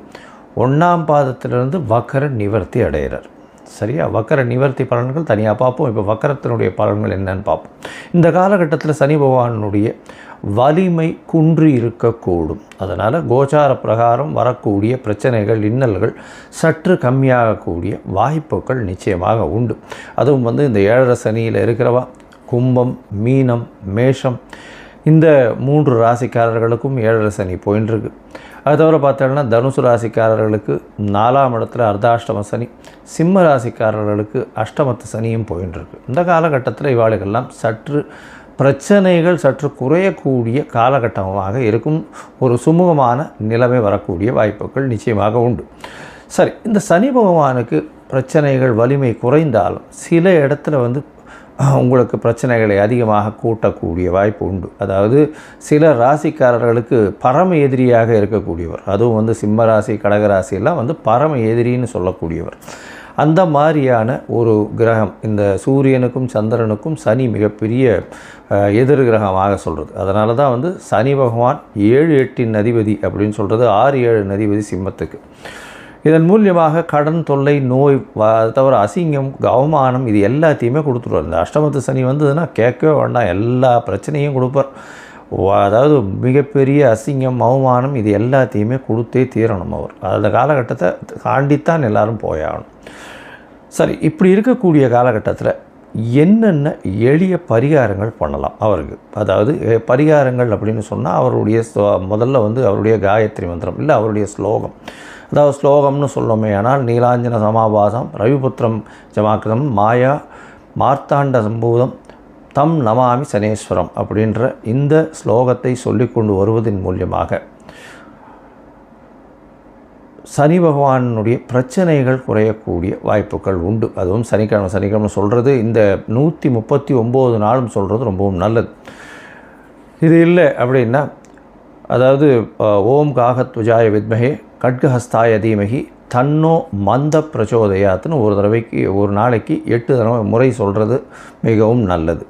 1ஆம் பாதத்திலிருந்து வக்கர நிவர்த்தி அடைகிறார். சரியா? வக்கர நிவர்த்தி பலன்கள் தனியாக பார்ப்போம். இப்போ வக்கரத்தினுடைய பலன்கள் என்னன்னு பார்ப்போம். இந்த காலகட்டத்தில் சனி பகவானுடைய வலிமை குன்றி இருக்கக்கூடும். அதனால் கோச்சார பிரகாரம் வரக்கூடிய பிரச்சனைகள் இன்னல்கள் சற்று கம்மியாகக்கூடிய வாய்ப்புகள் நிச்சயமாக உண்டு. அதுவும் இந்த 7.5 சனியில் இருக்கிறவா கும்பம், மீனம், மேஷம் இந்த 3 ராசிக்காரர்களுக்கும் 7.5 சனி போயின்ட்டுருக்கு. அது தவிர பார்த்தோம்னா தனுசு ராசிக்காரர்களுக்கு 4ஆம் இடத்துல அர்த்தாஷ்டம சனி, சிம்ம ராசிக்காரர்களுக்கு அஷ்டமத்து சனியும் போயின்ட்டுருக்கு. இந்த காலகட்டத்தில் இவாளுக்கெல்லாம் சற்று பிரச்சனைகள் சற்று குறையக்கூடிய காலகட்டமாக இருக்கும். ஒரு சுமூகமான நிலைமை வரக்கூடிய வாய்ப்புகள் நிச்சயமாக உண்டு. சரி, இந்த சனி பகவானுக்கு பிரச்சனைகள் வலிமை குறைந்தாலும் சில இடத்துல வந்து உங்களுக்கு பிரச்சனைகளை அதிகமாக கூட்டக்கூடிய வாய்ப்பு உண்டு. அதாவது சில ராசிக்காரர்களுக்கு பரம எதிரியாக இருக்கக்கூடியவர், அதுவும் வந்து சிம்ம ராசி கடகராசியெல்லாம் வந்து பரம எதிரின்னு சொல்லக்கூடியவர். அந்த மாதிரியான ஒரு கிரகம் இந்த சூரியனுக்கும் சந்திரனுக்கும் சனி மிகப்பெரிய எதிர் கிரகமாக சொல்கிறது. அதனால தான் வந்து சனி பகவான் 7-8 அதிபதி அப்படின்னு சொல்கிறது. 6-7 அதிபதி சிம்மத்துக்கு. இதன் மூலியமாக கடன் தொல்லை, நோய், தவிர அசிங்கம், அவமானம் இது எல்லாத்தையுமே கொடுத்துருவார். இந்த அஷ்டமத்து சனி வந்ததுன்னா கேட்கவே வேண்டாம், எல்லா பிரச்சனையும் கொடுப்பார். அதாவது மிகப்பெரிய அசிங்கம், அவமானம் இது எல்லாத்தையுமே கொடுத்தே தீரணும் அவர். அந்த காலகட்டத்தை தாண்டித்தான் எல்லாரும் போயாகணும். சரி, இப்படி இருக்கக்கூடிய காலகட்டத்தில் என்னென்ன எளிய பரிகாரங்கள் பண்ணலாம் அவருக்கு? அதாவது பரிகாரங்கள் அப்படின்னு சொன்னால் அவருடைய முதல்ல வந்து அவருடைய காயத்ரி மந்திரம் இல்லை அவருடைய ஸ்லோகம், அதாவது ஸ்லோகம்னு சொல்லோமே ஆனால் நீலாஞ்சன சமாபாசம் ரவிபுத்திரம் ஜமாக்கிரம் மாயா மார்த்தாண்ட சம்பூதம் தம் நமாமி சனேஸ்வரம் அப்படின்ற இந்த ஸ்லோகத்தை சொல்லிக்கொண்டு வருவதன் மூலியமாக சனி பகவானுடைய பிரச்சனைகள் குறையக்கூடிய வாய்ப்புகள் உண்டு. அதுவும் சனிக்கிழமை சொல்கிறது இந்த 139 நாளும் சொல்கிறது ரொம்பவும் நல்லது. இது இல்லை அப்படின்னா அதாவது ஓம் காகத்வஜாய வித்மஹே கட்கஹஸ்தாய தீமஹி தன்னோ மந்த பிரச்சோதயாத்துன்னு ஒரு நாளைக்கு 8 தடவை முறை சொல்கிறது மிகவும் நல்லது.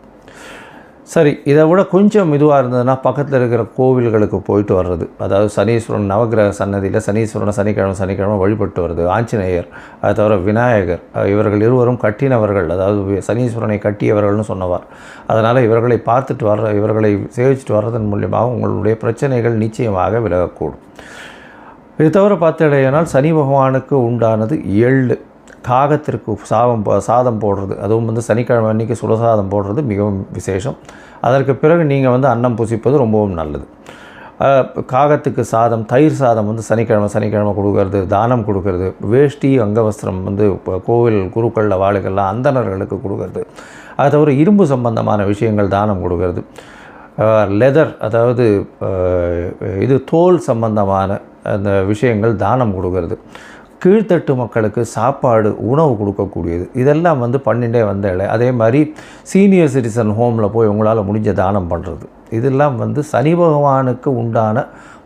சரி, இதை விட கொஞ்சம் இதுவாக இருந்ததுன்னா பக்கத்தில் இருக்கிற கோவில்களுக்கு போயிட்டு வர்றது, அதாவது சனீஸ்வரன் நவகிரக சன்னதியில் சனீஸ்வரனை சனிக்கிழமை வழிபட்டு வருது. ஆஞ்சநேயர், அதை தவிர விநாயகர், இவர்கள் இருவரும் கட்டினவர்கள், அதாவது சனீஸ்வரனை கட்டியவர்கள்னு சொன்னவர். அதனால் இவர்களை இவர்களை சேவிச்சுட்டு வர்றதன் மூலியமாக உங்களுடைய பிரச்சனைகள் நிச்சயமாக விலகக்கூடும். இது தவிர பார்த்தீங்கன்னா சனி பகவானுக்கு உண்டானது எள்ளு, காகத்திற்கு சாதம் போடுறது, அதுவும் வந்து சனிக்கிழமை அன்றைக்கி சுடசாதம் போடுறது மிகவும் விசேஷம். அதற்கு பிறகு நீங்கள் வந்து அன்னம் புசிப்பது ரொம்பவும் நல்லது. காகத்துக்கு சாதம், தயிர் சாதம் வந்து சனிக்கிழமை கொடுக்கறது, தானம் கொடுக்கறது, வேஷ்டி அங்கவஸ்திரம் வந்து கோவில் குருக்களில் வாழுகள்லாம் அந்தணர்களுக்கு கொடுக்கறது, அது தவிர இரும்பு சம்பந்தமான விஷயங்கள் தானம் கொடுக்கறது, லெதர் அதாவது இது தோல் சம்பந்தமான அந்த விஷயங்கள் தானம் கொடுக்கறது, கீழ்த்தட்டு மக்களுக்கு சாப்பாடு உணவு கொடுக்கக்கூடியது, இதெல்லாம் வந்து பண்ணிகிட்டே வந்தாலே. அதே மாதிரி சீனியர் சிட்டிசன் ஹோமில் போய் உங்களால் முடிஞ்ச தானம் பண்ணுறது, இதெல்லாம் வந்து சனி பகவானுக்கு உண்டான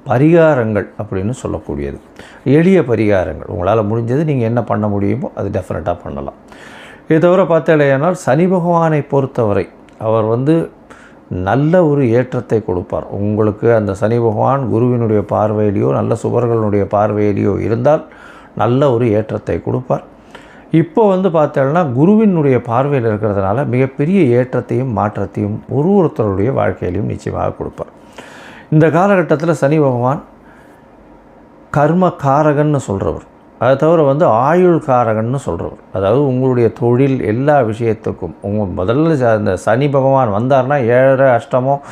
பரிகாரங்கள் அப்படின்னு சொல்லக்கூடியது. எளிய பரிகாரங்கள் உங்களால் முடிஞ்சது நீங்கள் என்ன பண்ண முடியுமோ அது டெஃபினட்டாக பண்ணலாம். இது தவிர பார்த்தாலேயானால் சனி பகவானை பொறுத்தவரை அவர் வந்து நல்ல ஒரு ஏற்றத்தை கொடுப்பார் உங்களுக்கு. அந்த சனி பகவான் குருவினுடைய பார்வையிலையோ நல்ல சுபர்களுடைய பார்வையிலையோ இருந்தால் நல்ல ஒரு ஏற்றத்தை கொடுப்பார். இப்போ வந்து பார்த்தோம்னா குருவினுடைய பார்வையில் இருக்கிறதுனால மிகப்பெரிய ஏற்றத்தையும் மாற்றத்தையும் ஒருத்தருடைய வாழ்க்கையிலையும் நிச்சயமாக கொடுப்பார். இந்த காலகட்டத்தில் சனி பகவான் கர்ம காரகன்னு சொல்கிறவர், அதை தவிர வந்து ஆயுள் காரகன்னு சொல்கிறவர். அதாவது உங்களுடைய தொழில் எல்லா விஷயத்துக்கும் முதல்ல இந்த சனி பகவான் வந்தார்னா 7 அஷ்டமம்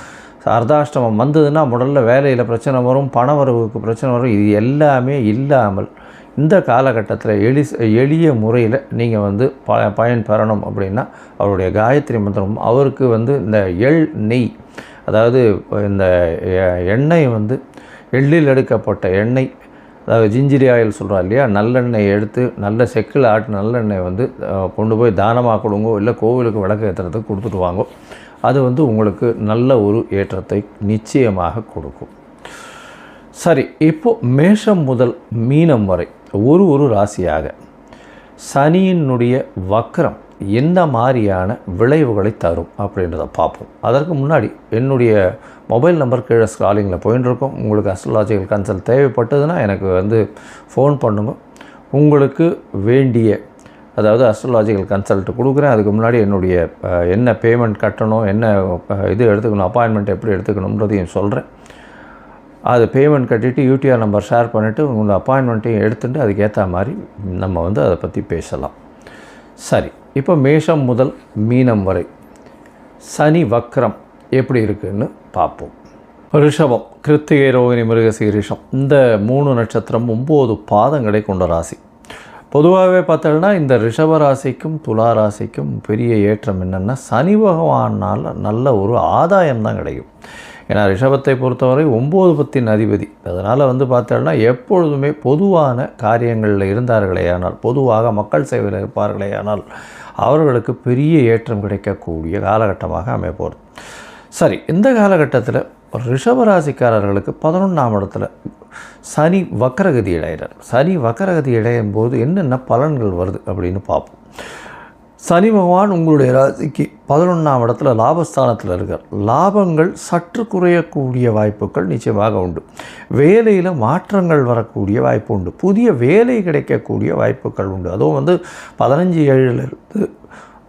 அர்த்தாஷ்டமம் வந்ததுன்னா முதல்ல வேலையில் பிரச்சனை வரும், பணவரவுக்கு பிரச்சனை வரும். இது எல்லாமே இல்லாமல் இந்த காலகட்டத்தில் எளிய முறையில் நீங்கள் வந்து பயன் பெறணும் அப்படின்னா அவருடைய காயத்ரி மந்திரம், அவருக்கு வந்து இந்த நெய், அதாவது இந்த எண்ணெய் வந்து எள்ளில் எடுக்கப்பட்ட எண்ணெய், அதாவது ஜிஞ்சிரி ஆயில் சொல்கிறா இல்லையா, நல்லெண்ணெய் எடுத்து நல்ல செக்கில் ஆட்டு நல்லெண்ணெய் வந்து கொண்டு போய் தானமாக கொடுங்கோ, இல்லை கோவிலுக்கு விளக்கு ஏற்றுறதுக்கு கொடுத்துட்டு வாங்கோ. அது வந்து உங்களுக்கு நல்ல ஒரு ஏற்றத்தை நிச்சயமாக கொடுக்கும். சரி, இப்போது மேஷம் முதல் மீனம் வரை ஒரு ராசியாக சனியினுடைய வக்ரம் எந்த மாதிரியான விளைவுகளை தரும் அப்படின்றத பார்ப்போம். அதற்கு முன்னாடி என்னுடைய மொபைல் நம்பர் கீழே ஸ்க்ராலிங்கில் போயின்னு இருக்கோம். உங்களுக்கு அஸ்ட்ராலாஜிக்கல் கன்சல்ட் தேவைப்பட்டதுன்னா எனக்கு வந்து ஃபோன் பண்ணுங்க. உங்களுக்கு வேண்டிய அதாவது அஸ்ட்ராலாஜிக்கல் கன்சல்ட் கொடுக்குறேன். அதுக்கு முன்னாடி என்னுடைய என்ன பேமெண்ட் கட்டணும், என்ன இது எடுத்துக்கணும், அப்பாயின்மெண்ட் எப்படி எடுத்துக்கணுன்றதையும் சொல்கிறேன். அது பேமெண்ட் கட்டிவிட்டு யூடிஆர் நம்பர் ஷேர் பண்ணிவிட்டு உங்கள் அப்பாயின்மெண்ட்டையும் எடுத்துகிட்டு அதுக்கேற்ற மாதிரி நம்ம வந்து அதை பற்றி பேசலாம். சரி, இப்போ மேஷம் முதல் மீனம் வரை சனி வக்ரம் எப்படி இருக்குதுன்னு பார்ப்போம். ரிஷபம், கிருத்திகை, ரோகிணி, மிருகசீரிஷம் இந்த 3 நட்சத்திரம் 9 பாதங்களை கொண்ட ராசி. பொதுவாகவே பார்த்தோம்னா இந்த ரிஷபராசிக்கும் துளாராசிக்கும் பெரிய ஏற்றம் என்னென்னா சனி பகவானால் நல்ல ஒரு ஆதாயம் தான் கிடைக்கும். ஏன்னா ரிஷபத்தை பொறுத்தவரை 9 பத்தின் அதிபதி. அதனால் வந்து பார்த்தோம்னா எப்பொழுதுமே பொதுவான காரியங்களில் இருந்தார்களேயானால், பொதுவாக மக்கள் சேவையில் இருப்பார்களேயானால் அவர்களுக்கு பெரிய ஏற்றம் கிடைக்கக்கூடிய காலகட்டமாக அமைப்போகிறது. சரி, இந்த காலகட்டத்தில் ரிஷபராசிக்காரர்களுக்கு 11ஆம் இடத்துல சனி வக்கரகதி அடைகிறார். சனி வக்கரகதி அடையும் போது என்னென்ன பலன்கள் வருது அப்படின்னு பார்ப்போம். சனி பகவான் உங்களுடைய ராசிக்கு 11ஆம் இடத்துல லாபஸ்தானத்தில் இருக்கார். லாபங்கள் சற்று குறையக்கூடிய வாய்ப்புகள் நிச்சயமாக உண்டு. வேலையில் மாற்றங்கள் வரக்கூடிய வாய்ப்பு உண்டு. புதிய வேலை கிடைக்கக்கூடிய வாய்ப்புகள் உண்டு. அதுவும் வந்து 15/7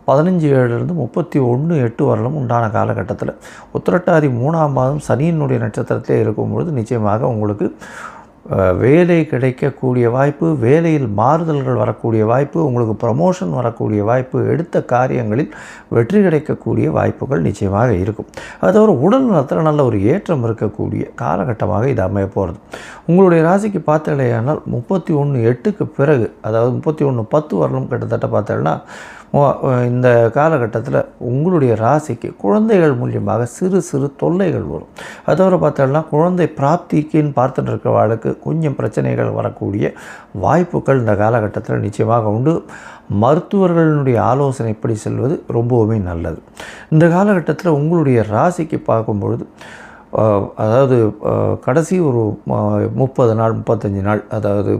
31/8 வரலும் உண்டான காலகட்டத்தில் உத்திரட்டாதி 3ஆம் மாதம் சனியினுடைய நட்சத்திரத்திலே இருக்கும்பொழுது நிச்சயமாக உங்களுக்கு வேலை கிடைக்கக்கூடிய வாய்ப்பு, வேலையில் மாறுதல்கள் வரக்கூடிய வாய்ப்பு, உங்களுக்கு ப்ரமோஷன் வரக்கூடிய வாய்ப்பு, எடுத்த காரியங்களில் வெற்றி கிடைக்கக்கூடிய வாய்ப்புகள் நிச்சயமாக இருக்கும். அது ஒரு உடல் நலத்தில் நல்ல ஒரு ஏற்றம் இருக்கக்கூடிய காலகட்டமாக இது அமைய போகிறது. உங்களுடைய ராசிக்கு பார்த்தீங்களேயானால் 31/8க்கு பிறகு, அதாவது 31/10 வரலும் கிட்டத்தட்ட பார்த்தீங்கன்னா இந்த காலகட்டத்தில் உங்களுடைய ராசிக்கு குழந்தைகள் மூலியமாக சிறு சிறு தொல்லைகள் வரும். அதோடு பார்த்தோம்னா குழந்தை பிராப்திக்குன்னு பார்த்துட்டு இருக்கிறவர்களுக்கு கொஞ்சம் பிரச்சனைகள் வரக்கூடிய வாய்ப்புகள் இந்த காலகட்டத்தில் நிச்சயமாக உண்டு. மருத்துவர்களுடைய ஆலோசனைப்படி செல்வது ரொம்பவுமே நல்லது. இந்த காலகட்டத்தில் உங்களுடைய ராசிக்கு பார்க்கும்பொழுது அதாவது கடைசி ஒரு 30 நாள் 35 நாள், அதாவது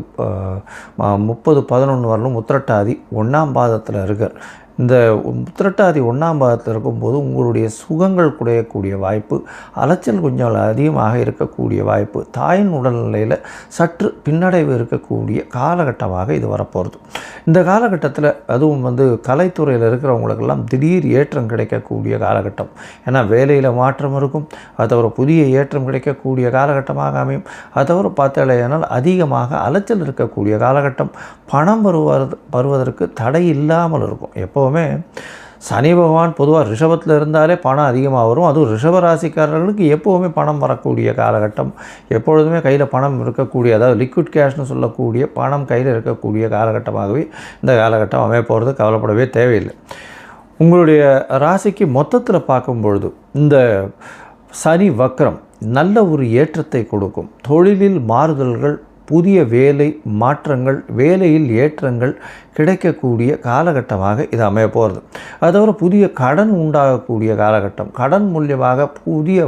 30/11 வரலும் உத்திரட்டாதி 1ஆம் பாதத்தில் இருக்கார். இந்த உத்திரட்டாதி 1ஆம் பாதத்தில் இருக்கும்போது உங்களுடைய சுகங்கள் குறையக்கூடிய வாய்ப்பு, அலைச்சல் கொஞ்சம் அதிகமாக இருக்கக்கூடிய வாய்ப்பு, தாயின் உடல்நிலையில் சற்று பின்னடைவு இருக்கக்கூடிய காலகட்டமாக இது வரப்போகிறது. இந்த காலகட்டத்தில் அதுவும் வந்து கலைத்துறையில் இருக்கிறவங்களுக்கெல்லாம் திடீர் ஏற்றம் கிடைக்கக்கூடிய காலகட்டம். ஏன்னா வேலையில் மாற்றம் இருக்கும். அது ஒரு புதிய ஏற்றம் கிடைக்கக்கூடிய காலகட்டமாக அமையும். அது தவிர பார்த்தாலேயானால் அதிகமாக அலைச்சல் இருக்கக்கூடிய காலகட்டம். பணம் வருவதற்கு தடை இல்லாமல் இருக்கும். எப்போவுமே சனி பகவான் பொதுவாக ரிஷபத்தில் இருந்தாலே பணம் அதிகமாக வரும். அதுவும் ரிஷபராசிக்காரர்களுக்கு எப்போவுமே பணம் வரக்கூடிய காலகட்டம், எப்பொழுதுமே கையில் பணம் இருக்கக்கூடிய, அதாவது லிக்விட் கேஷ்னு சொல்லக்கூடிய பணம் கையில் இருக்கக்கூடிய காலகட்டமாகவே இந்த காலகட்டம் அமைய போகிறது. கவலைப்படவே தேவையில்லை. உங்களுடைய ராசிக்கு மொத்தத்தில் பார்க்கும்பொழுது இந்த சனி வக்ரம் நல்ல ஒரு ஏற்றத்தை கொடுக்கும். தொழிலில் மாறுதல்கள், புதிய வேலை மாற்றங்கள், வேலையில் ஏற்றங்கள் கிடைக்கக்கூடிய காலகட்டமாக இது அமைய போகிறது. அதோட புதிய கடன் உண்டாகக்கூடிய காலகட்டம், கடன் மூலியமாக புதிய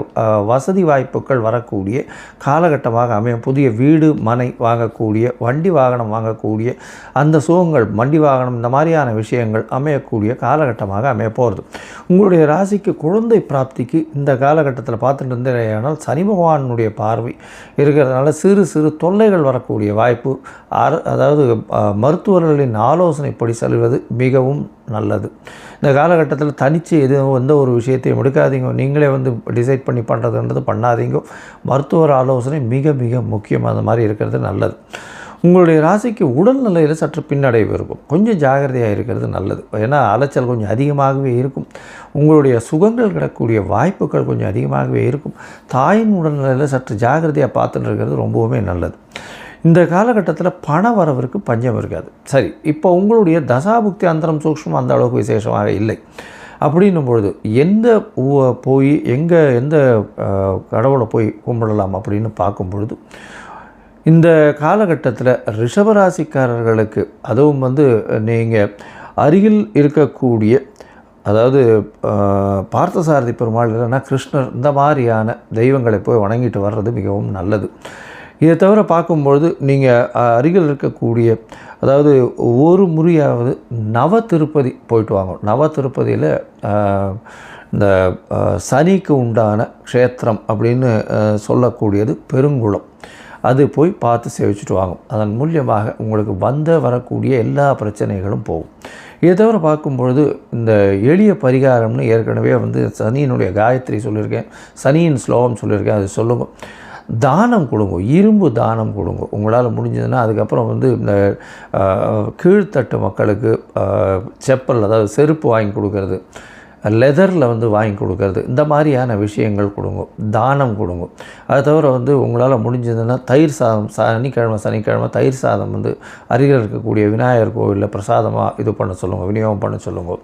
வசதி வாய்ப்புகள் வரக்கூடிய காலகட்டமாக அமையும். புதிய வீடு மனை வாங்கக்கூடிய, வண்டி வாகனம் வாங்கக்கூடிய அந்த சுகங்கள், வண்டி வாகனம் இந்த மாதிரியான விஷயங்கள் அமையக்கூடிய காலகட்டமாக அமைய போகிறது. உங்களுடைய ராசிக்கு குழந்தை பிராப்திக்கு இந்த காலகட்டத்தில் பார்த்துட்டு இருந்தேனால் சனி பகவானுடைய பார்வை இருக்கிறதுனால சிறு சிறு தொல்லைகள் வரக்கூடிய வாய்ப்பு, அதாவது மருத்துவர்களின் ஆலோசனைப்படி செல்வது மிகவும் நல்லது. இந்த காலகட்டத்தில் தனித்து எந்த ஒரு விஷயத்தையும் எடுக்காதீங்க. நீங்களே வந்து டிசைட் பண்ணி பண்ணுறதுன்றது பண்ணாதீங்க. மருத்துவர் ஆலோசனை மிக மிக முக்கியம். அந்த மாதிரி இருக்கிறது நல்லது. உங்களுடைய ராசிக்கு உடல்நிலையில் சற்று பின்னடைவு இருக்கும். கொஞ்சம் ஜாகிரதையாக இருக்கிறது நல்லது. ஏன்னா அலைச்சல் கொஞ்சம் அதிகமாகவே இருக்கும். உங்களுடைய சுகங்கள் கிடக்கூடிய வாய்ப்புகள் கொஞ்சம் அதிகமாகவே இருக்கும். தாயின் உடல்நிலையில் சற்று ஜாகிரதையாக பார்த்துட்டு இருக்கிறது ரொம்பவுமே நல்லது. இந்த காலகட்டத்தில் பண வரவிற்கு பஞ்சம் இருக்காது. சரி, இப்போ உங்களுடைய தசாபுக்தி அந்தரம் சூக்ஷ்மம் அந்த அளவுக்கு விசேஷமாக இல்லை. அப்படின்னும் பொழுது எந்த போய் எந்த கடவுளை போய் கும்பிடலாம் அப்படின்னு பார்க்கும் பொழுது இந்த காலகட்டத்தில் ரிஷபராசிக்காரர்களுக்கு, அதுவும் வந்து நீங்கள் அருகில் இருக்கக்கூடிய, அதாவது பார்த்தசாரதி பெருமாள் இல்லைன்னா கிருஷ்ணர், இந்த மாதிரியான தெய்வங்களை போய் வணங்கிட்டு வர்றது மிகவும் நல்லது. இதை தவிர பார்க்கும்பொழுது நீங்கள் அருகில் இருக்கக்கூடிய, அதாவது ஒரு முறையாவது நவ திருப்பதி போயிட்டு வாங்க. நவ திருப்பதியில் இந்த சனிக்கு உண்டான க்ஷேத்திரம் அப்படின்னு சொல்லக்கூடியது பெருங்குளம். அது போய் பார்த்து சேவிச்சுட்டு வாங்கும். அதன் மூலியமாக உங்களுக்கு வரக்கூடிய எல்லா பிரச்சனைகளும் போகும். இதை தவிர பார்க்கும்பொழுது இந்த எளிய பரிகாரம்னு ஏற்கனவே வந்து சனியினுடைய காயத்ரி சொல்லியிருக்கேன், சனியின் ஸ்லோகம் சொல்லியிருக்கேன். அது சொல்லுங்க. தானம் கொடுங்க, இரும்பு தானம் கொடுங்க உங்களால் முடிஞ்சதுன்னா. அதுக்கப்புறம் வந்து இந்த கீழ்த்தட்டு மக்களுக்கு செப்பல், அதாவது செருப்பு வாங்கி கொடுக்கறது, லெதரில் வந்து வாங்கி கொடுக்கறது, இந்த மாதிரியான விஷயங்கள் கொடுங்க. தானம் கொடுங்க. அதை தவிர வந்து உங்களால் முடிஞ்சதுன்னா தயிர் சாதம், சனிக்கிழமை தயிர் சாதம் வந்து அருகில் இருக்கக்கூடிய விநாயகர் கோவிலில் பிரசாதமாக இது பண்ண சொல்லுங்கள், விநியோகம் பண்ண சொல்லுங்கள்.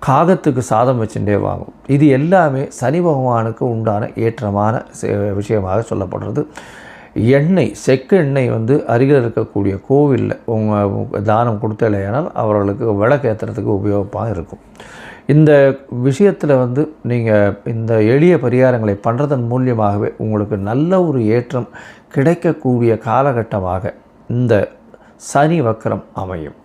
காகத்துக்கு சாதம் வச்சுட்டே வாங்கும். இது எல்லாமே சனி பகவானுக்கு உண்டான ஏற்றமான விஷயமாக சொல்லப்படுறது. எண்ணெய், செக்கு எண்ணெய் வந்து அருகில் இருக்கக்கூடிய கோவிலில் உங்கள் தானம் கொடுத்தலையானால் அவர்களுக்கு விளக்கேற்றுறதுக்கு உபயோகமாக இருக்கும். இந்த விஷயத்தில் வந்து நீங்கள் இந்த எளிய பரிகாரங்களை பண்ணுறதன் மூலியமாகவே உங்களுக்கு நல்ல ஒரு ஏற்றம் கிடைக்கக்கூடிய காலகட்டமாக இந்த சனி வக்கரம் அமையும்.